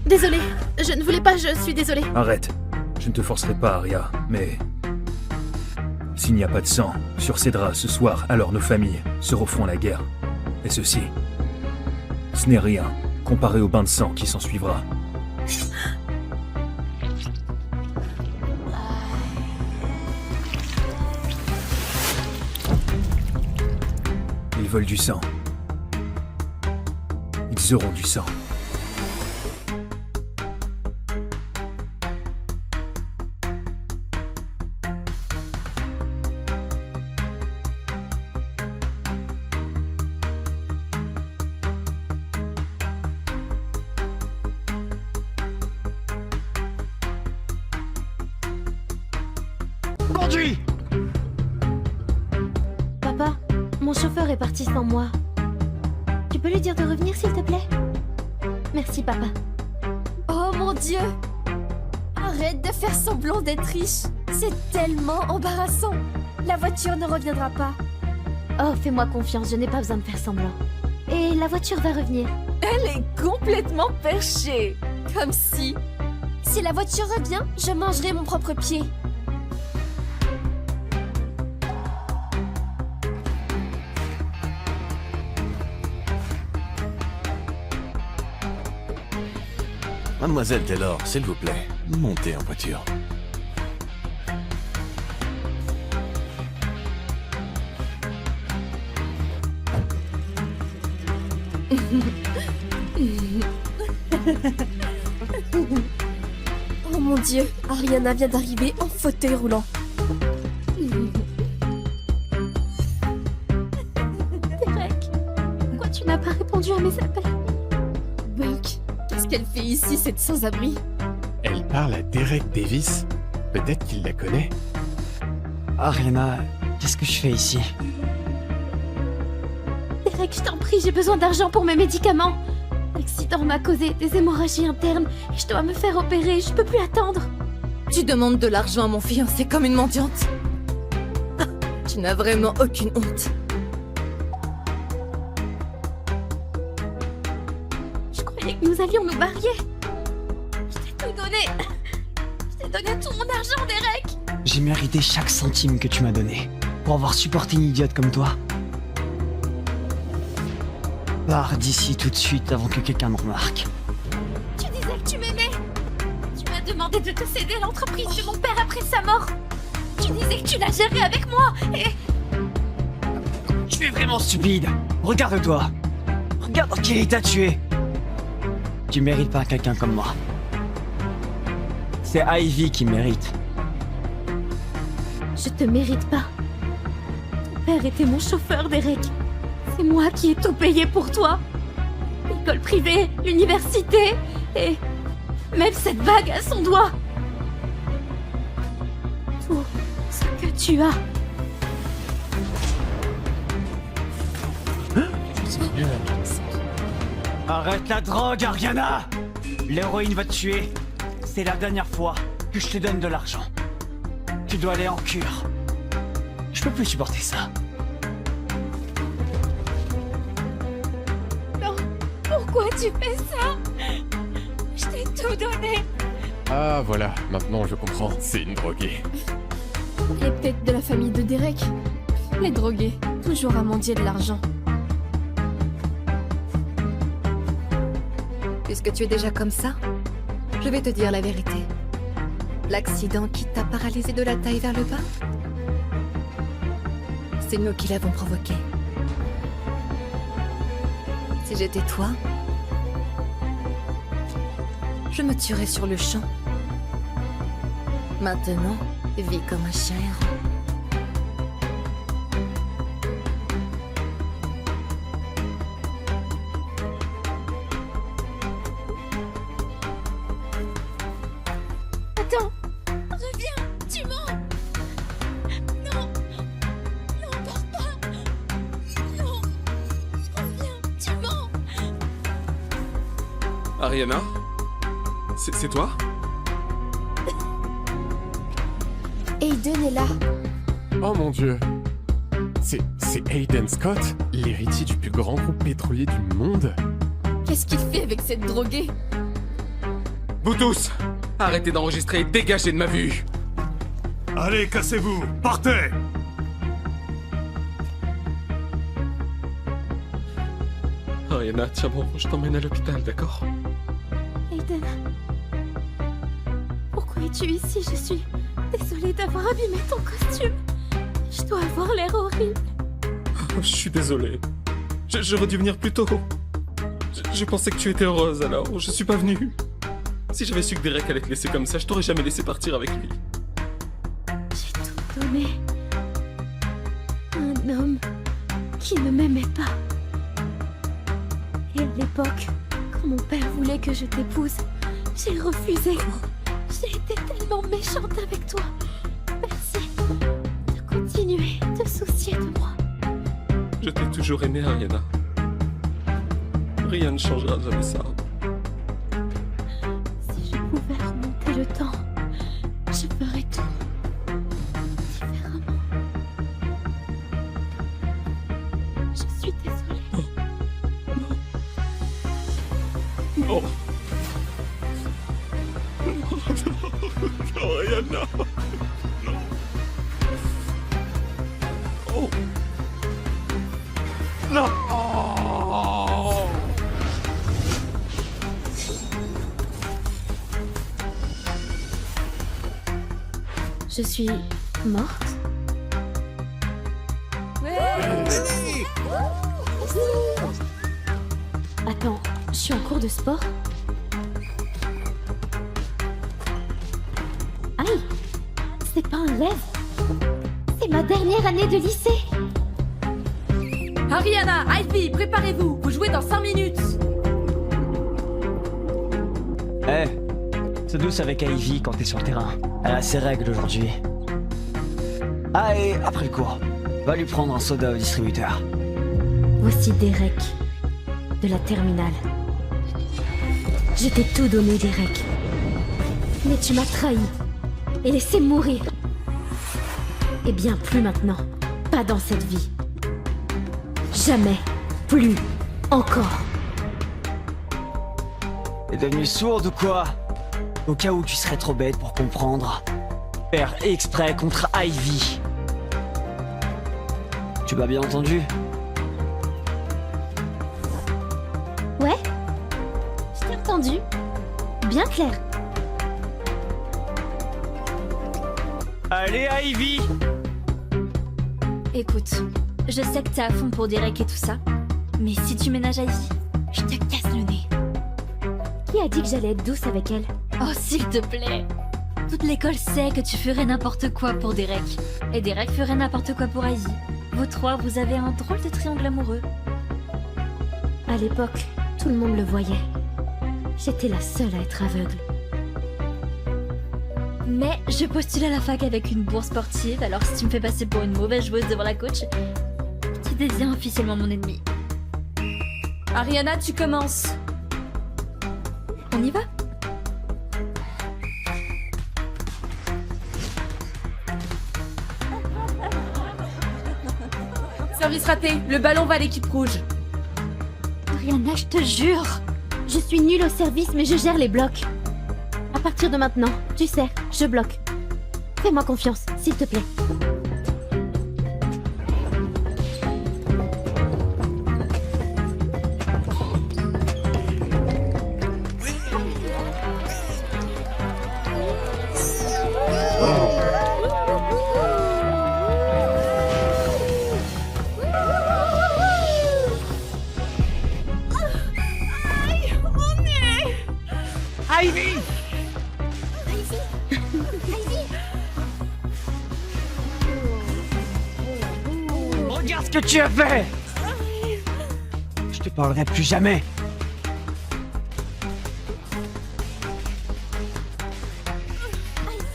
Désolée, je ne voulais pas, je suis désolée. Arrête. Je ne te forcerai pas, Arya, mais... S'il n'y a pas de sang sur ces draps ce soir, alors nos familles se referont la guerre. Et ceci, ce n'est rien comparé au bain de sang qui s'en suivra. Ils veulent du sang. Ils auront du sang. Conduis! Papa, mon chauffeur est parti sans moi. Tu peux lui dire de revenir, s'il te plaît? Merci, papa. Oh mon Dieu! Arrête de faire semblant d'être riche. C'est tellement embarrassant. La voiture ne reviendra pas. Oh, fais-moi confiance, je n'ai pas besoin de faire semblant. Et la voiture va revenir. Elle est complètement perchée. Comme si la voiture revient, je mangerai mon propre pied. Mademoiselle Taylor, s'il vous plaît, montez en voiture. Oh mon Dieu, Ariana vient d'arriver en fauteuil roulant. Derek, pourquoi tu n'as pas répondu à mes appels? Buck, qu'est-ce qu'elle fait ici, cette sans-abri? Elle parle à Derek Davis. Peut-être qu'il la connaît. Ariana, qu'est-ce que je fais ici? Derek, je t'en prie, j'ai besoin d'argent pour mes médicaments. L'accident m'a causé des hémorragies internes et je dois me faire opérer, je peux plus attendre. Tu demandes de l'argent à mon fiancé comme une mendiante? Ah, tu n'as vraiment aucune honte. Je croyais que nous allions nous marier. Je t'ai tout donné. Je t'ai donné tout mon argent, Derek. J'ai mérité chaque centime que tu m'as donné pour avoir supporté une idiote comme toi. Pars d'ici tout de suite avant que quelqu'un me remarque. Tu disais que tu m'aimais. Tu m'as demandé de te céder l'entreprise de mon père après sa mort. Tu disais que tu la gérais avec moi et... Tu es vraiment stupide. Regarde-toi. Regarde dans quel état tu es. Tu mérites pas quelqu'un comme moi. C'est Ivy qui mérite. Je te mérite pas. Ton père était mon chauffeur, Derek. C'est moi qui ai tout payé pour toi. L'école privée, l'université et même cette bague à son doigt. Tout ce que tu as. Arrête la drogue, Ariana! L'héroïne va te tuer. C'est la dernière fois que je te donne de l'argent. Tu dois aller en cure. Je peux plus supporter ça. Non, pourquoi tu fais ça? Je t'ai tout donné. Ah voilà, maintenant je comprends. C'est une droguée. Elle est peut-être de la famille de Derek. Les drogués, toujours à mendier de l'argent. Puisque tu es déjà comme ça, je vais te dire la vérité. L'accident qui t'a paralysé de la taille vers le bas, c'est nous qui l'avons provoqué. Si j'étais toi, je me tuerais sur le champ. Maintenant, vis comme un chien errant. Attends, reviens, tu mens. Non, non, pars pas. Non, reviens, tu mens. Ariana? C'est toi? Aiden est là. Oh mon Dieu. C'est Aiden Scott, l'héritier du plus grand groupe pétrolier du monde? Qu'est-ce qu'il fait avec cette droguée? Vous tous, arrêtez d'enregistrer et dégagez de ma vue. Allez, cassez-vous! Partez! Ariana, tiens bon, je t'emmène à l'hôpital, d'accord? Aiden. Pourquoi es-tu ici? Je suis désolée d'avoir abîmé ton costume. Je dois avoir l'air horrible. Oh, je suis désolé. J'aurais dû venir plus tôt. Je pensais que tu étais heureuse, alors je suis pas venu. Si j'avais su que Derek allait te laisser comme ça, je t'aurais jamais laissé partir avec lui. J'ai tout donné. Un homme qui ne m'aimait pas. Et à l'époque, quand mon père voulait que je t'épouse, j'ai refusé. J'ai été tellement méchante avec toi. Merci de continuer de soucier de moi. Je t'ai toujours aimé, Ariana. Rien ne changera jamais ça. Si je pouvais remonter le temps, je ferais tout différemment. Je suis désolée. Non. Non, Ariana. Oh. Non. Je suis morte? Attends, je suis en cours de sport? Aïe! C'est pas un rêve! C'est ma dernière année de lycée! Ariana, Ivy, préparez-vous, vous jouez dans 5 minutes. Sois douce avec Ivy quand t'es sur le terrain. Elle a ses règles aujourd'hui. Ah, et après le cours, va lui prendre un soda au distributeur. Voici Derek, de la terminale. Je t'ai tout donné, Derek. Mais tu m'as trahi et laissé mourir. Et bien plus maintenant, pas dans cette vie. Jamais, plus, encore. T'es devenue sourde ou quoi? Au cas où tu serais trop bête pour comprendre. Faire exprès contre Ivy. Tu m'as bien entendu? Ouais, je t'ai entendu. Bien clair. Allez, Ivy! Écoute, je sais que t'es à fond pour Derek et tout ça, mais si tu ménages Ivy, je te casse le nez. Qui a dit que j'allais être douce avec elle? Oh, s'il te plaît! Toute l'école sait que tu ferais n'importe quoi pour Derek. Et Derek ferait n'importe quoi pour Ivy. Vous trois, vous avez un drôle de triangle amoureux. À l'époque, tout le monde le voyait. J'étais la seule à être aveugle. Mais je postule à la fac avec une bourse sportive, alors si tu me fais passer pour une mauvaise joueuse devant la coach, tu deviens officiellement mon ennemi. Ariana, tu commences. On y va? Service raté, le ballon va à l'équipe rouge. Ariana, je te jure, je suis nulle au service, mais je gère les blocs. À partir de maintenant, tu sais, je bloque. Fais-moi confiance, s'il te plaît. Ivy! Regarde ce que tu as fait! Je te parlerai plus jamais.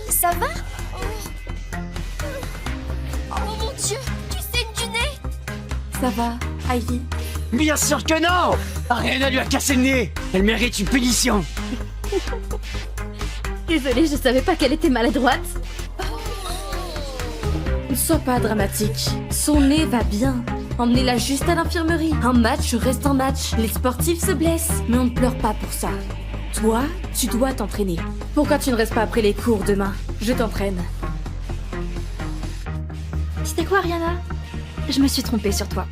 Ça va? Oh mon Dieu, tu saignes du nez? Ça va, Ivy? Bien sûr que non! Ariana lui a cassé le nez! Elle mérite une punition! Désolée, je savais pas qu'elle était maladroite. Ne sois pas dramatique. Son nez va bien. Emmenez-la juste à l'infirmerie. Un match reste un match. Les sportifs se blessent, mais on ne pleure pas pour ça. Toi, tu dois t'entraîner. Pourquoi tu ne restes pas après les cours demain? Je t'entraîne. C'était quoi, Ariana? Je me suis trompée sur toi.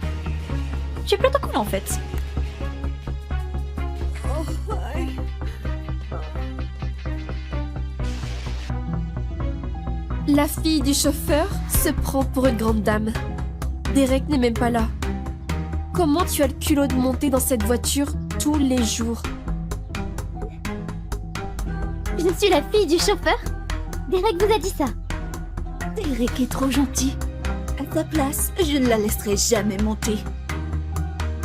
Tu es plutôt cool en fait. La fille du chauffeur se prend pour une grande dame. Derek n'est même pas là. Comment tu as le culot de monter dans cette voiture tous les jours? Je suis la fille du chauffeur. Derek vous a dit ça. Derek est trop gentil. À ta place, je ne la laisserai jamais monter.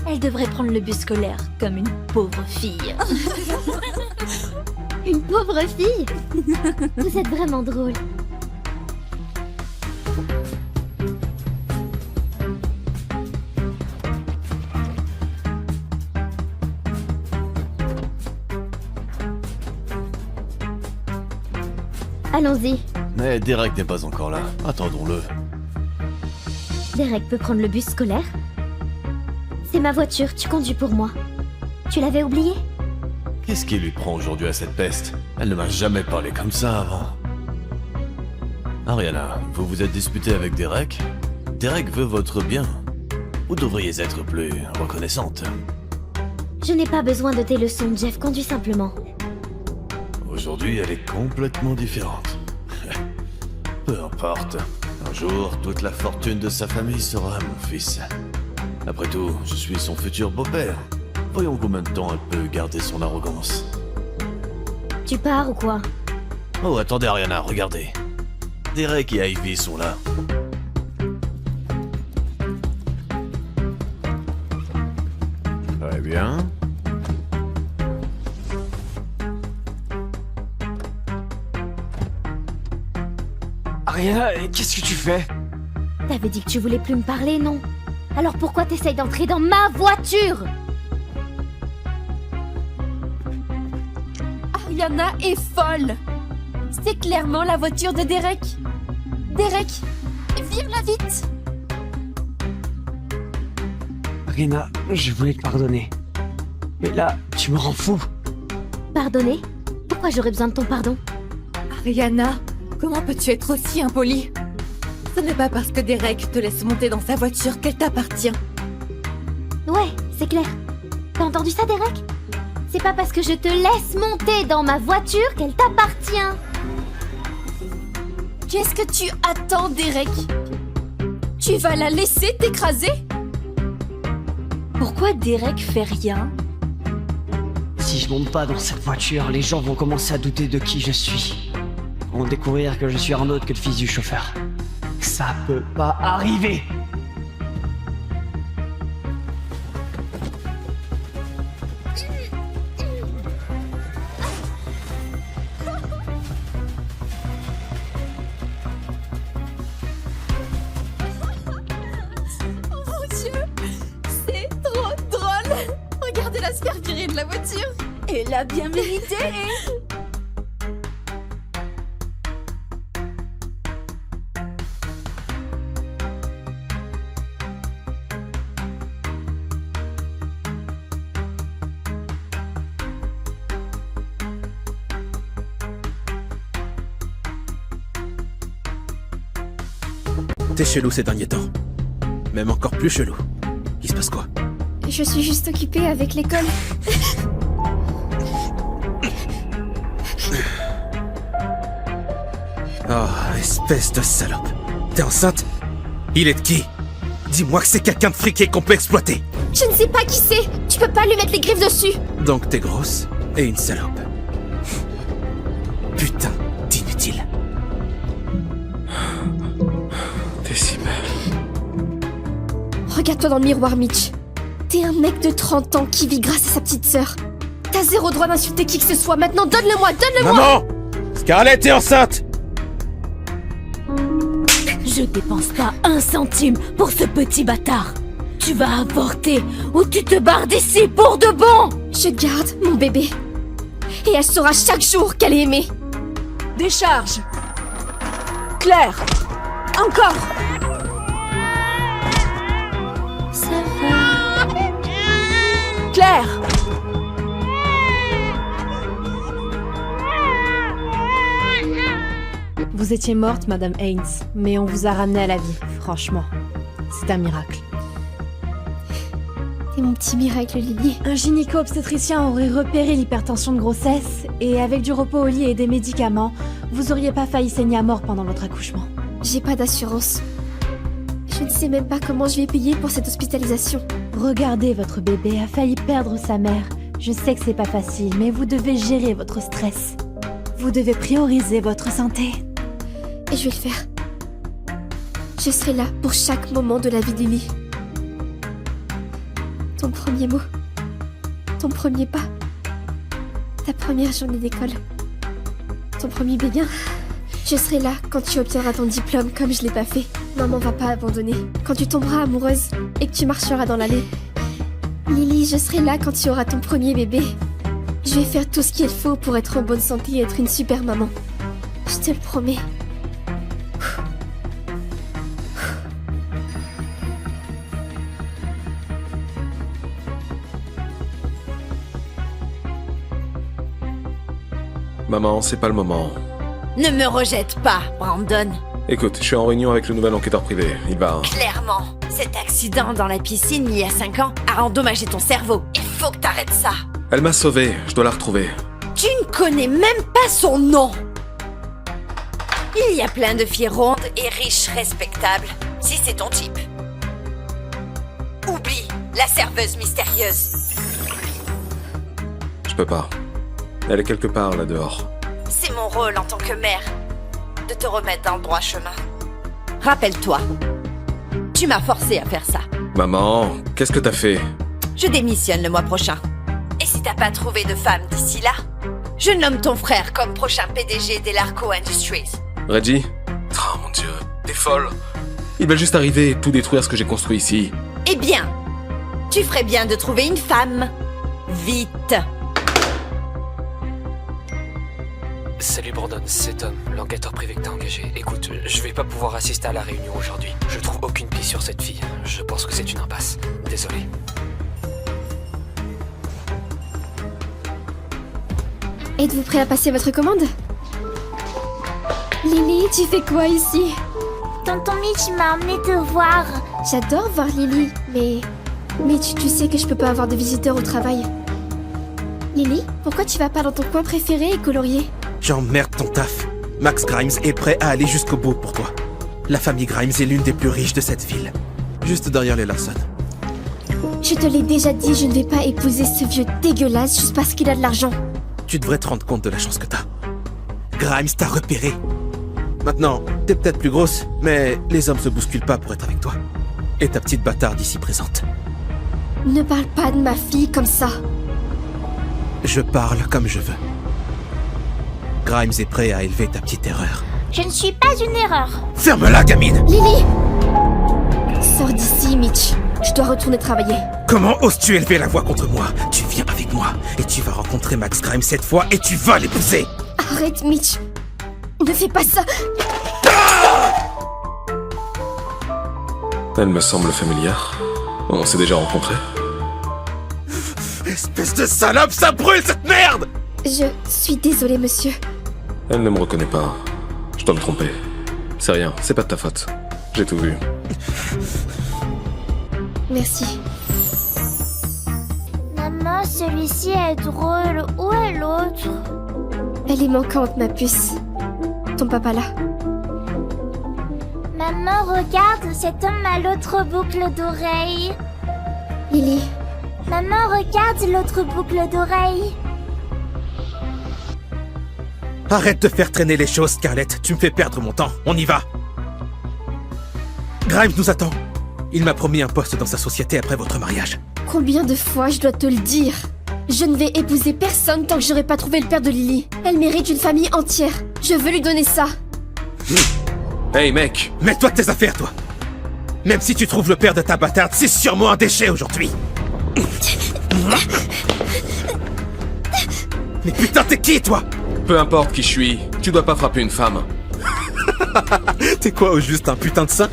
Elle devrait prendre le bus scolaire comme une pauvre fille. Une pauvre fille. Vous êtes vraiment drôle. Allons-y. Mais Derek n'est pas encore là. Attendons-le. Derek peut prendre le bus scolaire? C'est ma voiture, tu conduis pour moi. Tu l'avais oublié? Qu'est-ce qui lui prend aujourd'hui à cette peste? Elle ne m'a jamais parlé comme ça avant. Ariana, vous vous êtes disputé avec Derek? Derek veut votre bien. Vous devriez être plus reconnaissante. Je n'ai pas besoin de tes leçons, Jeff, conduis simplement. Aujourd'hui, elle est complètement différente. Peu importe. Un jour, toute la fortune de sa famille sera à mon fils. Après tout, je suis son futur beau-père. Voyons combien de temps elle peut garder son arrogance. Tu pars ou quoi? Oh, attendez Ariana, regardez. Derek et Ivy sont là. Très bien. Ariana, qu'est-ce que tu fais? T'avais dit que tu voulais plus me parler, non? Alors pourquoi t'essayes d'entrer dans ma voiture? Ariana est folle. C'est clairement la voiture de Derek. Derek, vire-la vite. Ariana, je voulais te pardonner. Mais là, tu me rends fou. Pardonner? Pourquoi j'aurais besoin de ton pardon? Ariana, comment peux-tu être aussi impolie? Ce n'est pas parce que Derek te laisse monter dans sa voiture qu'elle t'appartient. Ouais, c'est clair. T'as entendu ça, Derek? C'est pas parce que je te laisse monter dans ma voiture qu'elle t'appartient. Qu'est-ce que tu attends, Derek? Tu vas la laisser t'écraser? Pourquoi Derek fait rien? Si je monte pas dans cette voiture, les gens vont commencer à douter de qui je suis. Ils vont découvrir que je suis un autre que le fils du chauffeur. Ça peut pas arriver! C'est trop drôle. Regardez-la se faire virer de la voiture. Elle a bien mérité. T'es chelou ces derniers temps. Même encore plus chelou. Il se passe quoi? Je suis juste occupée avec l'école. Oh, espèce de salope. T'es enceinte? Il est de qui? Dis-moi que c'est quelqu'un de friqué qu'on peut exploiter. Je ne sais pas qui c'est. Tu peux pas lui mettre les griffes dessus. Donc t'es grosse et une salope. Putain d'inutile. T'es si belle. Regarde-toi dans le miroir, Mitch. T'es un mec de 30 ans qui vit grâce à sa petite sœur. T'as zéro droit d'insulter qui que ce soit. Maintenant, donne-le-moi, donne-le-moi. Maman! Scarlett est enceinte! Je dépense pas un centime pour ce petit bâtard. Tu vas avorter ou tu te barres d'ici pour de bon. Je garde mon bébé. Et elle saura chaque jour qu'elle est aimée. Décharge. Claire. Encore. Ça va. Claire. Vous étiez morte, Madame Haynes, mais on vous a ramenée à la vie, franchement. C'est un miracle. Et mon petit miracle, Lily. Un gynéco-obstétricien aurait repéré l'hypertension de grossesse, et avec du repos au lit et des médicaments, vous auriez pas failli saigner à mort pendant votre accouchement. J'ai pas d'assurance. Je ne sais même pas comment je vais payer pour cette hospitalisation. Regardez, votre bébé a failli perdre sa mère. Je sais que c'est pas facile, mais vous devez gérer votre stress. Vous devez prioriser votre santé. Et je vais le faire. Je serai là pour chaque moment de la vie de Lily. Ton premier mot, ton premier pas, ta première journée d'école, ton premier béguin. Je serai là quand tu obtiendras ton diplôme comme je l'ai pas fait. Maman va pas abandonner. Quand tu tomberas amoureuse et que tu marcheras dans l'allée. Lily, je serai là quand tu auras ton premier bébé. Je vais faire tout ce qu'il faut pour être en bonne santé et être une super maman. Je te le promets. Maman, c'est pas le moment. Ne me rejette pas, Brandon. Écoute, je suis en réunion avec le nouvel enquêteur privé. Il va... Clairement, cet accident dans la piscine il y a 5 ans a endommagé ton cerveau. Il faut que t'arrêtes ça. Elle m'a sauvé, je dois la retrouver. Tu ne connais même pas son nom. Il y a plein de filles rondes et riches respectables, si c'est ton type. Oublie la serveuse mystérieuse. Je peux pas. Elle est quelque part là dehors. C'est mon rôle en tant que mère de te remettre dans le droit chemin. Rappelle-toi, tu m'as forcé à faire ça. Maman, qu'est-ce que t'as fait? Je démissionne le mois prochain. Et si t'as pas trouvé de femme d'ici là, je nomme ton frère comme prochain PDG d'Elarco Industries. Reggie? Oh mon Dieu, t'es folle. Il va juste arriver et tout détruire ce que j'ai construit ici. Eh bien, tu ferais bien de trouver une femme. Vite. Salut Brandon, c'est Tom, l'enquêteur privé que t'as engagé. Écoute, je vais pas pouvoir assister à la réunion aujourd'hui. Je trouve aucune piste sur cette fille. Je pense que c'est une impasse. Désolé. Êtes-vous prêt à passer votre commande? Lily, tu fais quoi ici? Tonton Mitch m'a emmené te voir. J'adore voir Lily, mais tu sais que je peux pas avoir de visiteurs au travail. Lily, pourquoi tu vas pas dans ton coin préféré et colorier? J'emmerde ton taf. Max Grimes est prêt à aller jusqu'au bout pour toi. La famille Grimes est l'une des plus riches de cette ville. Juste derrière les Larson. Je te l'ai déjà dit, je ne vais pas épouser ce vieux dégueulasse juste parce qu'il a de l'argent. Tu devrais te rendre compte de la chance que t'as. Grimes t'a repéré. Maintenant, t'es peut-être plus grosse, mais les hommes se bousculent pas pour être avec toi. Et ta petite bâtarde ici présente. Ne parle pas de ma fille comme ça. Je parle comme je veux. Grimes est prêt à élever ta petite erreur. Je ne suis pas une erreur. Ferme-la, gamine! Lily! Sors d'ici, Mitch. Je dois retourner travailler. Comment oses-tu élever la voix contre moi? Tu viens avec moi, et tu vas rencontrer Max Grimes cette fois, et tu vas l'épouser! Arrête, Mitch. Ne fais pas ça. Elle me semble familière. On s'est déjà rencontrés. Espèce de salope, ça brûle cette merde! Je suis désolée, monsieur. Elle ne me reconnaît pas. Je dois me tromper. C'est rien, c'est pas de ta faute. J'ai tout vu. Merci. Maman, celui-ci est drôle. Où est l'autre? Elle est manquante, ma puce. Ton papa là. Maman, regarde, cet homme a l'autre boucle d'oreille. Lily. Maman, regarde l'autre boucle d'oreille. Arrête de faire traîner les choses, Scarlett. Tu me fais perdre mon temps. On y va. Grimes nous attend. Il m'a promis un poste dans sa société après votre mariage. Combien de fois je dois te le dire? Je ne vais épouser personne tant que j'aurai pas trouvé le père de Lily. Elle mérite une famille entière. Je veux lui donner ça. Hey mec! Mets-toi de tes affaires, toi. Même si tu trouves le père de ta bâtarde, c'est sûrement un déchet aujourd'hui. Mais putain, t'es qui, toi? Peu importe qui je suis, tu dois pas frapper une femme. T'es quoi au juste, un putain de saint?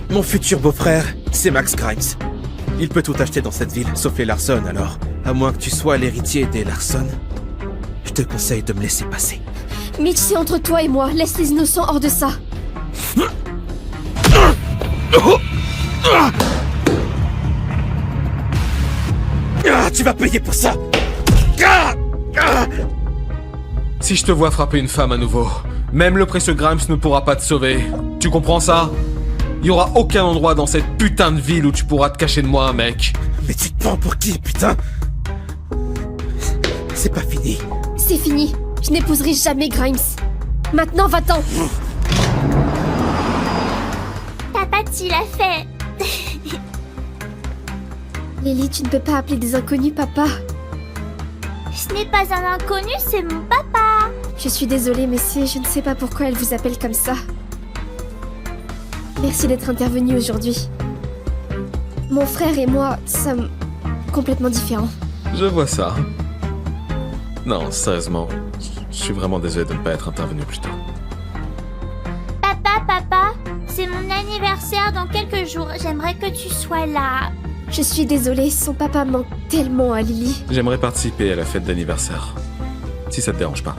Mon futur beau-frère, c'est Max Grimes. Il peut tout acheter dans cette ville, sauf les Larson, alors, à moins que tu sois l'héritier des Larson, je te conseille de me laisser passer. Mitch, c'est entre toi et moi. Laisse les innocents hors de ça. Tu vas payer pour ça. Si je te vois frapper une femme à nouveau, même le précieux Grimes ne pourra pas te sauver. Tu comprends ça? Il y aura aucun endroit dans cette putain de ville où tu pourras te cacher de moi, mec. Mais tu te prends pour qui, putain? C'est pas fini. C'est fini. Je n'épouserai jamais Grimes. Maintenant, va-t'en. Papa, tu l'as fait. Lily, tu ne peux pas appeler des inconnus, papa. Ce n'est pas un inconnu, c'est mon papa. Je suis désolée, messieurs, je ne sais pas pourquoi elle vous appelle comme ça. Merci d'être intervenu aujourd'hui. Mon frère et moi sommes complètement différents. Je vois ça. Non, sérieusement, je suis vraiment désolé de ne pas être intervenu plus tôt. Papa, c'est mon anniversaire dans quelques jours. J'aimerais que tu sois là. Je suis désolée, son papa manque tellement à Lily. J'aimerais participer à la fête d'anniversaire, si ça te dérange pas.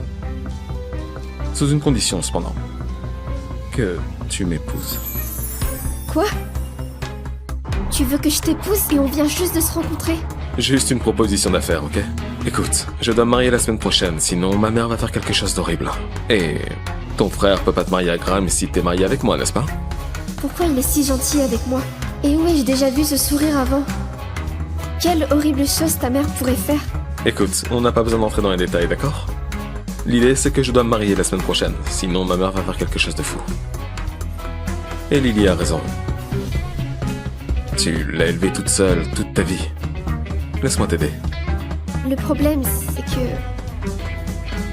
Sous une condition, cependant. Que tu m'épouses. Quoi? Tu veux que je t'épouse et on vient juste de se rencontrer? Juste une proposition d'affaires, ok? Écoute, je dois me marier la semaine prochaine, sinon ma mère va faire quelque chose d'horrible. Et ton frère peut pas te marier à Grimes si t'es marié avec moi, n'est-ce pas? Pourquoi il est si gentil avec moi? Et où ai-je déjà vu ce sourire avant? Quelle horrible chose ta mère pourrait faire? Écoute, on n'a pas besoin d'entrer dans les détails, d'accord? L'idée, c'est que je dois me marier la semaine prochaine, sinon ma mère va faire quelque chose de fou. Et Lily a raison. Tu l'as élevée toute seule, toute ta vie. Laisse-moi t'aider. Le problème, c'est que...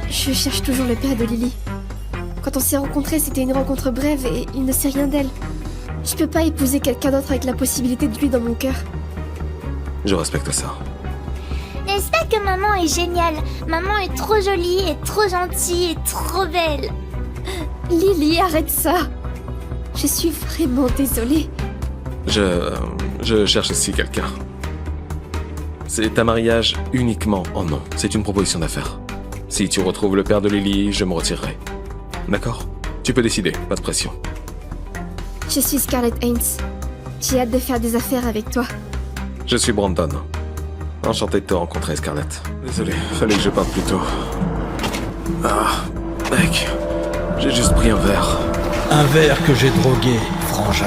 je cherche toujours le père de Lily. Quand on s'est rencontrés, c'était une rencontre brève et il ne sait rien d'elle. Je peux pas épouser quelqu'un d'autre avec la possibilité de lui dans mon cœur. Je respecte ça. N'est-ce pas que maman est géniale? Maman est trop jolie et trop gentille et trop belle. Lily, arrête ça. Je suis vraiment désolée. Je cherche ici quelqu'un. C'est un mariage uniquement en nom. C'est une proposition d'affaires. Si tu retrouves le père de Lily, je me retirerai. D'accord? Tu peux décider, pas de pression. Je suis Scarlett Haynes. J'ai hâte de faire des affaires avec toi. Je suis Brandon. Enchanté de te rencontrer, Scarlett. Désolé, fallait que je parte plus tôt. Ah, mec, j'ai juste pris un verre. Un verre que j'ai drogué, frangin.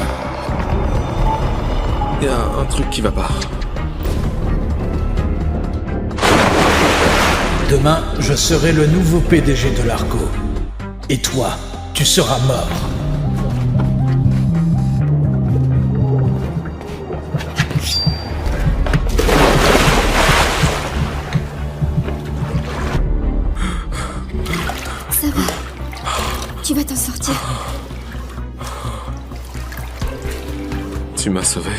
Y a un truc qui va pas. Demain, je serai le nouveau PDG de l'Argo. Et toi, tu seras mort. Ça va. Tu vas t'en sortir. Tu m'as sauvé.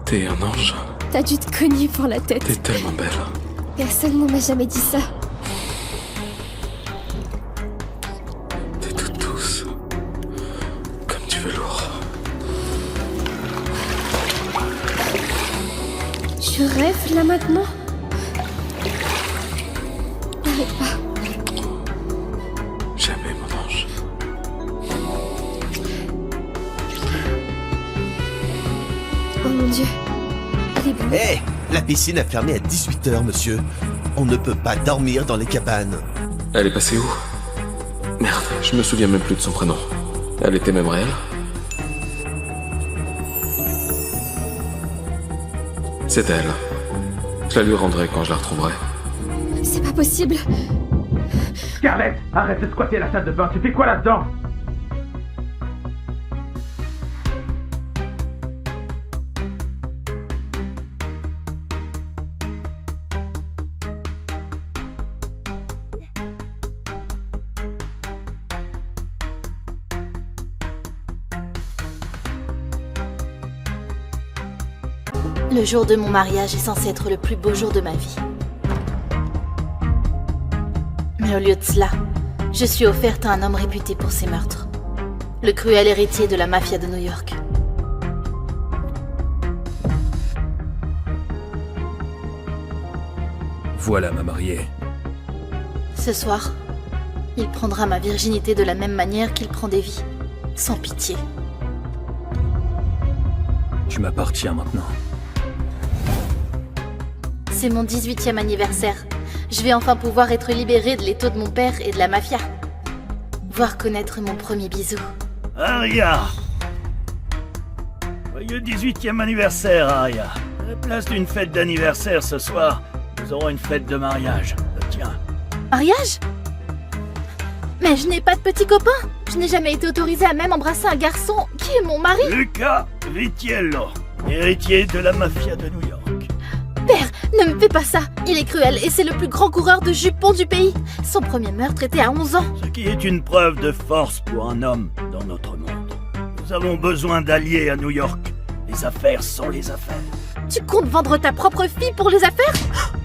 T'es un ange. T'as dû te cogner pour la tête. T'es tellement belle. Personne ne m'a jamais dit ça. T'es toute douce. Comme tu veux lourd. Je rêve là maintenant? Arrête pas. Jamais, mon ange. Oh mon Dieu. Elle est bleue. Hé, la piscine a fermé à 18h, monsieur. On ne peut pas dormir dans les cabanes. Elle est passée où? Merde, je me souviens même plus de son prénom. Elle était même réelle? C'est elle. Je la lui rendrai quand je la retrouverai. C'est pas possible. Scarlett, arrête de squatter la salle de bain, tu fais quoi là-dedans? Le jour de mon mariage est censé être le plus beau jour de ma vie. Mais au lieu de cela, je suis offerte à un homme réputé pour ses meurtres. Le cruel héritier de la mafia de New York. Voilà ma mariée. Ce soir, Il prendra ma virginité de la même manière qu'il prend des vies. Sans pitié. Tu m'appartiens maintenant. C'est mon 18e anniversaire. Je vais enfin pouvoir être libérée de l'étau de mon père et de la mafia. Voir connaître mon premier bisou. Aria! Joyeux 18e anniversaire, Aria. À la place d'une fête d'anniversaire ce soir, nous aurons une fête de mariage. Tiens. Mariage? Mais je n'ai pas de petit copain. Je n'ai jamais été autorisée à même embrasser un garçon qui est mon mari. Luca Vitiello, héritier de la mafia de New York. Père, ne me fais pas ça. Il est cruel et c'est le plus grand coureur de jupons du pays. Son premier meurtre était à 11 ans. Ce qui est une preuve de force pour un homme dans notre monde. Nous avons besoin d'alliés à New York. Les affaires sont les affaires. Tu comptes vendre ta propre fille pour les affaires?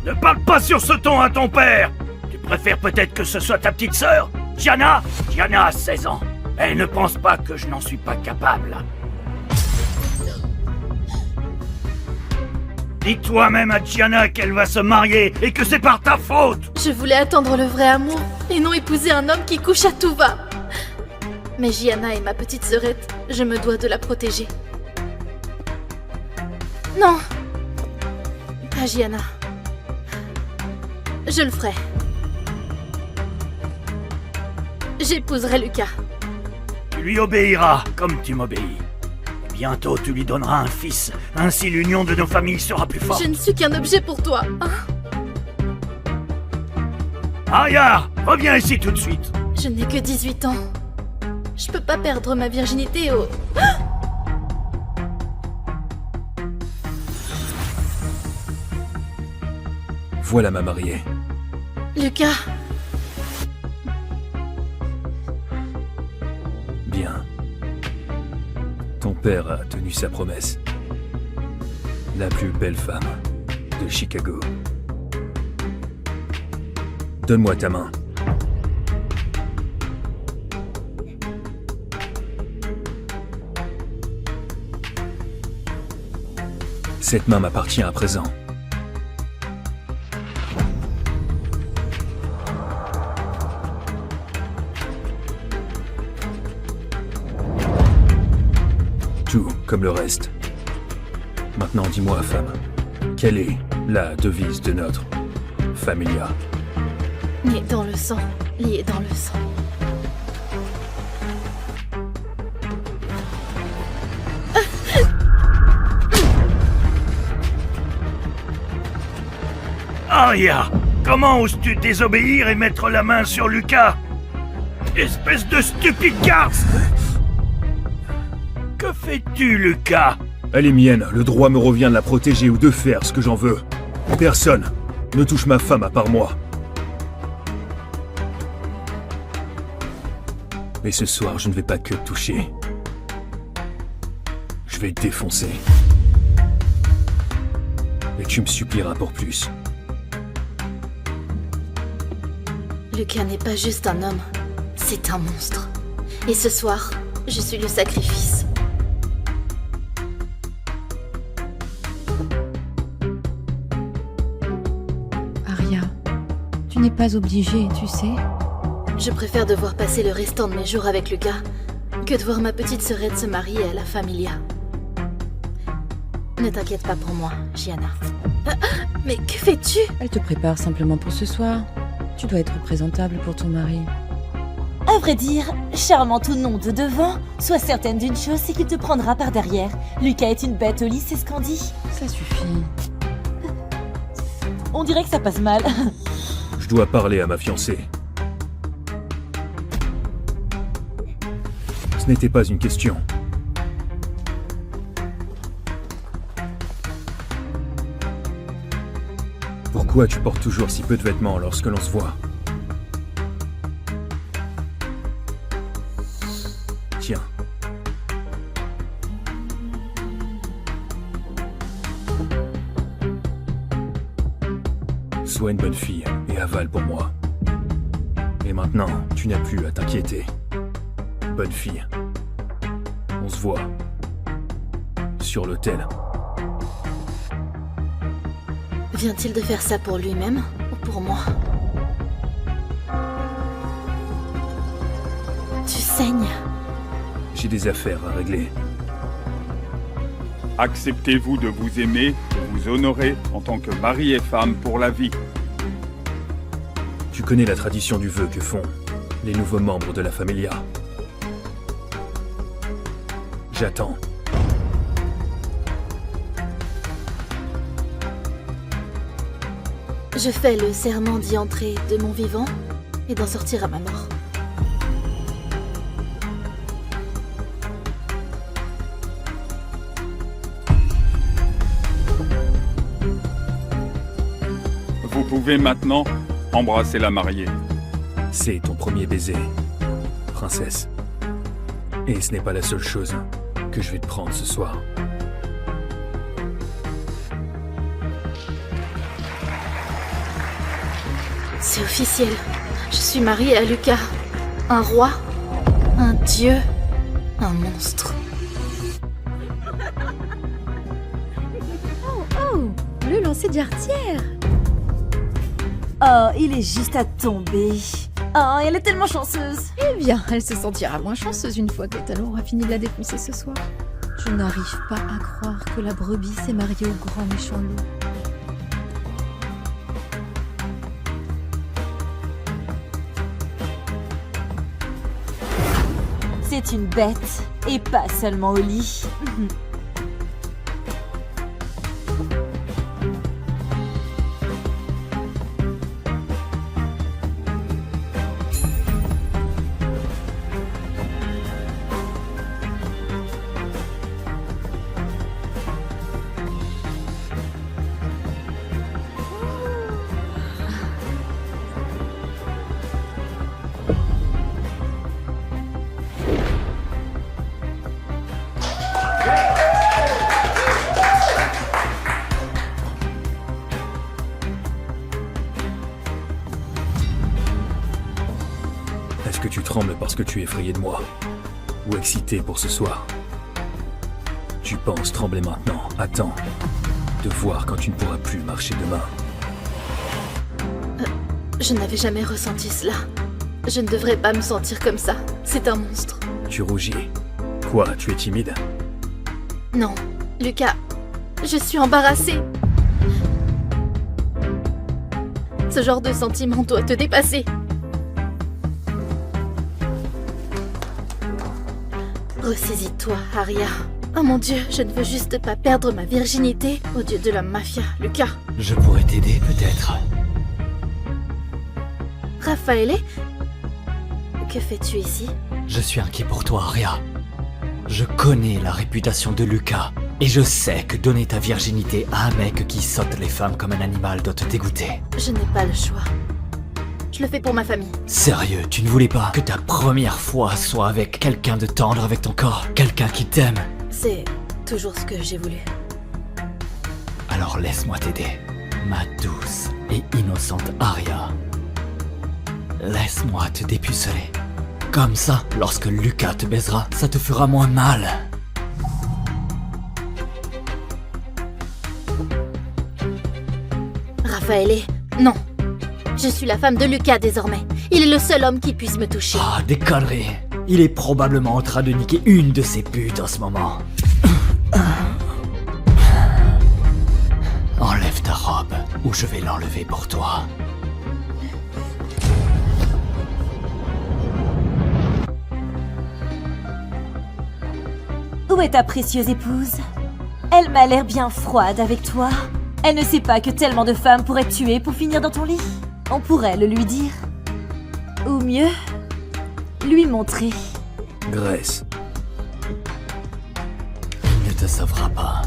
Ne parle pas sur ce ton à ton père. Tu préfères peut-être que ce soit ta petite sœur, Gianna? Gianna a 16 ans. Elle ne pense pas que je n'en suis pas capable. Dis toi-même à Gianna qu'elle va se marier et que c'est par ta faute. Je voulais attendre le vrai amour et non épouser un homme qui couche à tout va. Mais Gianna est ma petite sœurette, je me dois de la protéger. Non, pas Gianna. Je le ferai. J'épouserai Lucas. Tu lui obéiras comme tu m'obéis. Bientôt tu lui donneras un fils, ainsi l'union de nos familles sera plus forte. Je ne suis qu'un objet pour toi. Aria, reviens ici tout de suite. Je n'ai que 18 ans. Je peux pas perdre ma virginité au... Voilà ma mariée. Lucas. Bien. Ton père a tenu sa promesse. La plus belle femme de Chicago. Donne-moi ta main. Cette main m'appartient à présent. Tout comme le reste. Maintenant, dis-moi, femme, quelle est la devise de notre familia? Né dans le sang, lié dans le sang. Aria, comment oses-tu désobéir et mettre la main sur Lucas? Espèce de stupide garce! Que fais-tu, Lucas? Elle est mienne, le droit me revient de la protéger ou de faire ce que j'en veux. Personne ne touche ma femme à part moi. Mais ce soir, je ne vais pas que te toucher. Je vais te défoncer. Et tu me supplieras pour plus. Lucas n'est pas juste un homme, c'est un monstre. Et ce soir, je suis le sacrifice. Aria, tu n'es pas obligée, tu sais. Je préfère devoir passer le restant de mes jours avec Lucas que de voir ma petite sœurette se marier à la familia. Ne t'inquiète pas pour moi, Gianna. Mais que fais-tu? Elle te prépare simplement pour ce soir. Tu dois être présentable pour ton mari. À vrai dire, charmant ou non de devant, sois certaine d'une chose, c'est qu'il te prendra par derrière. Lucas est une bête au lit, c'est ce qu'on dit. Ça suffit. On dirait que ça passe mal. Je dois parler à ma fiancée. Ce n'était pas une question. Pourquoi tu portes toujours si peu de vêtements lorsque l'on se voit? Tiens. Sois une bonne fille et avale pour moi. Et maintenant, tu n'as plus à t'inquiéter. Bonne fille. On se voit. Sur l'autel. Vient-il de faire ça pour lui-même ou pour moi? saigne. J'ai des affaires à régler. Acceptez-vous de vous aimer, de vous honorer en tant que mari et femme pour la vie. Tu connais la tradition du vœu que font les nouveaux membres de la Familia. J'attends. Je fais le serment d'y entrer de mon vivant et d'en sortir à ma mort. Vous pouvez maintenant embrasser la mariée. C'est ton premier baiser, princesse. Et ce n'est pas la seule chose que je vais te prendre ce soir. C'est officiel. Je suis mariée à Lucas. Un roi, un dieu, un monstre. Oh, le lancer d'artière. Oh, il est juste à tomber. Oh, elle est tellement chanceuse. Eh bien, elle se sentira moins chanceuse une fois que le talon aura fini de la défoncer ce soir. Je n'arrive pas à croire que la brebis s'est mariée au grand méchant loup. C'est une bête, et pas seulement au lit. Est-ce que tu trembles parce que tu es effrayé de moi? Ou excité pour ce soir? Tu penses trembler maintenant? Attends de voir quand tu ne pourras plus marcher demain. Je n'avais jamais ressenti cela. Je ne devrais pas me sentir comme ça. C'est un monstre. Tu rougis. Quoi, tu es timide? Non, Lucas, je suis embarrassée. Ce genre de sentiment doit te dépasser. Ressaisis-toi, Aria. Oh mon Dieu, je ne veux juste pas perdre ma virginité au dieu de la mafia, Lucas. Je pourrais t'aider, peut-être. Raffaele, que fais-tu ici? Je suis inquiet pour toi, Aria. Je connais la réputation de Lucas, et je sais que donner ta virginité à un mec qui saute les femmes comme un animal doit te dégoûter. Je n'ai pas le choix. Je le fais pour ma famille. Sérieux, tu ne voulais pas que ta première fois soit avec quelqu'un de tendre avec ton corps, quelqu'un qui t'aime? C'est toujours ce que j'ai voulu. Alors laisse-moi t'aider, ma douce et innocente Aria. Laisse-moi te dépuceler. Comme ça, lorsque Lucas te baisera, ça te fera moins mal. Raffaele, non. Je suis la femme de Lucas désormais. Il est le seul homme qui puisse me toucher. Ah, des conneries. Il est probablement en train de niquer une de ses putes en ce moment. Enlève ta robe, ou je vais l'enlever pour toi. Où est ta précieuse épouse? Elle m'a l'air bien froide avec toi. Elle ne sait pas que tellement de femmes pourraient te tuer pour finir dans ton lit. On pourrait le lui dire. Ou mieux, lui montrer. Grace. Il ne te sauvera pas.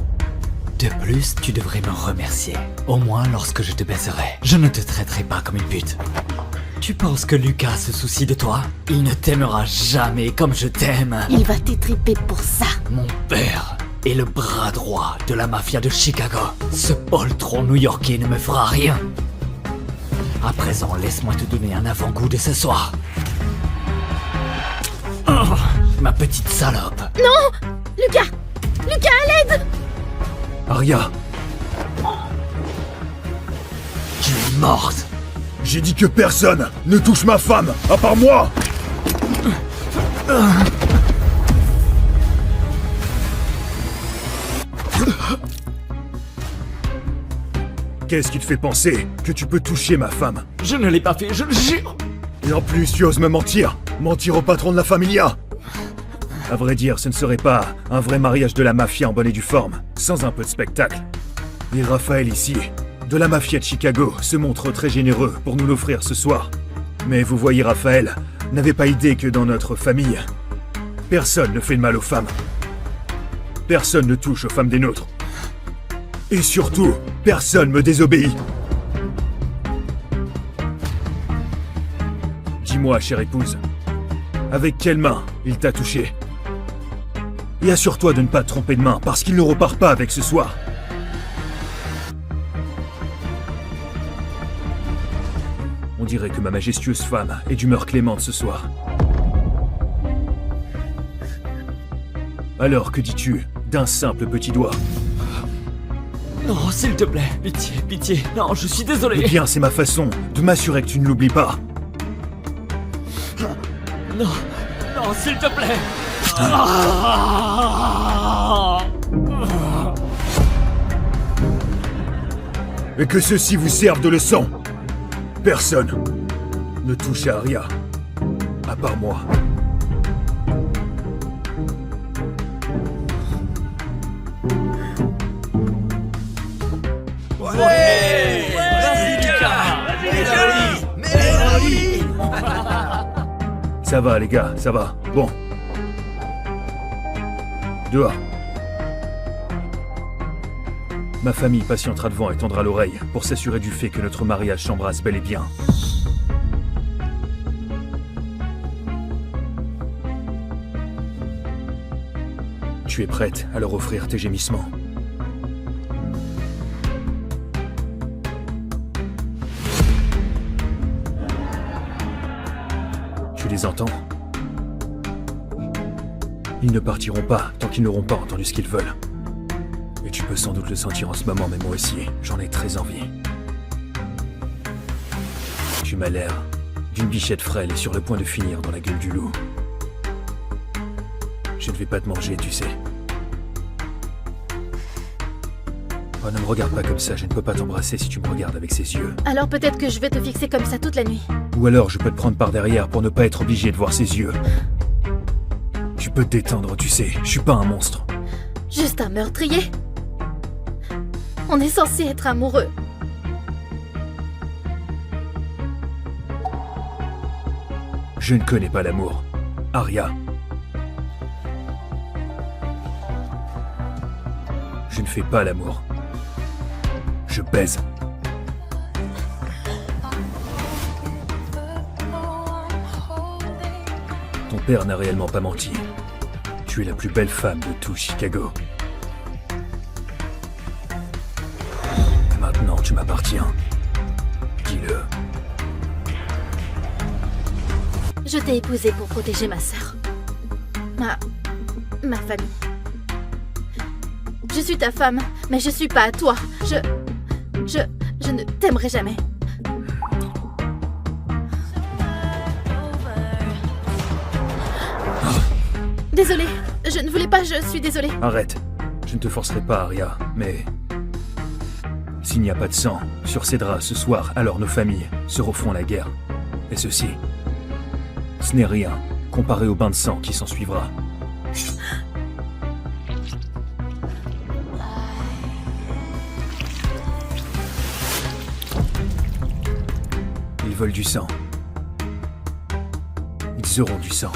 De plus, tu devrais me remercier. Au moins lorsque je te baiserai. Je ne te traiterai pas comme une pute. Tu penses que Lucas se soucie de toi? Il ne t'aimera jamais comme je t'aime. Il va t'étriper pour ça. Mon père est le bras droit de la mafia de Chicago. Ce poltron new-yorkais ne me fera rien. À présent, laisse-moi te donner un avant-goût de ce soir. Oh, ma petite salope. Non! Lucas! Lucas, à l'aide! Aria! Tu es morte! J'ai dit que personne ne touche ma femme, à part moi! Qu'est-ce qui te fait penser que tu peux toucher ma femme? Je ne l'ai pas fait, je le jure. Et en plus, tu oses me mentir. Mentir au patron de la familia. À vrai dire, ce ne serait pas un vrai mariage de la mafia en bonne et due forme, sans un peu de spectacle. Et Raphaël ici, de la mafia de Chicago, se montre très généreux pour nous l'offrir ce soir. Mais vous voyez, Raphaël n'avait pas idée que dans notre famille, personne ne fait de mal aux femmes. Personne ne touche aux femmes des nôtres. Et surtout, personne me désobéit. Dis-moi, chère épouse, avec quelle main il t'a touché? Et assure-toi de ne pas te tromper de main, parce qu'il ne repart pas avec ce soir. On dirait que ma majestueuse femme est d'humeur clémente ce soir. Alors, que dis-tu d'un simple petit doigt? Non, s'il te plaît, pitié, pitié. Non, je suis désolé. Eh bien, c'est ma façon de m'assurer que tu ne l'oublies pas. Non, non, s'il te plaît. Et que ceci vous serve de leçon. Personne ne touche à Aria, à part moi. Ouais, vas-y, Lucas. Mets-les. Ça va, les gars, ça va. Bon. Dehors. Ma famille patientera devant et tendra l'oreille pour s'assurer du fait que notre mariage s'embrasse bel et bien. Tu es prête à leur offrir tes gémissements? Tu les entends? Ils ne partiront pas tant qu'ils n'auront pas entendu ce qu'ils veulent. Et tu peux sans doute le sentir en ce moment, mais moi aussi, j'en ai très envie. Tu m'as l'air d'une bichette frêle et sur le point de finir dans la gueule du loup. Je ne vais pas te manger, tu sais. Oh, ne me regarde pas comme ça, je ne peux pas t'embrasser si tu me regardes avec ces yeux. Alors peut-être que je vais te fixer comme ça toute la nuit. Ou alors je peux te prendre par derrière pour ne pas être obligé de voir ses yeux. Tu peux te détendre, tu sais, je suis pas un monstre. Juste un meurtrier. On est censé être amoureux. Je ne connais pas l'amour. Aria. Je ne fais pas l'amour. Je baise. Ton père n'a réellement pas menti. Tu es la plus belle femme de tout Chicago. Et maintenant, tu m'appartiens. Dis-le. Je t'ai épousée pour protéger ma sœur. Ma famille. Je suis ta femme, mais je suis pas à toi. Je ne t'aimerai jamais. Désolée, je ne voulais pas, je suis désolée. Arrête. Je ne te forcerai pas, Aria, mais... S'il n'y a pas de sang sur ces draps ce soir, alors nos familles se refont la guerre. Et ceci, ce n'est rien comparé au bain de sang qui s'ensuivra. Ils veulent du sang. Ils auront du sang.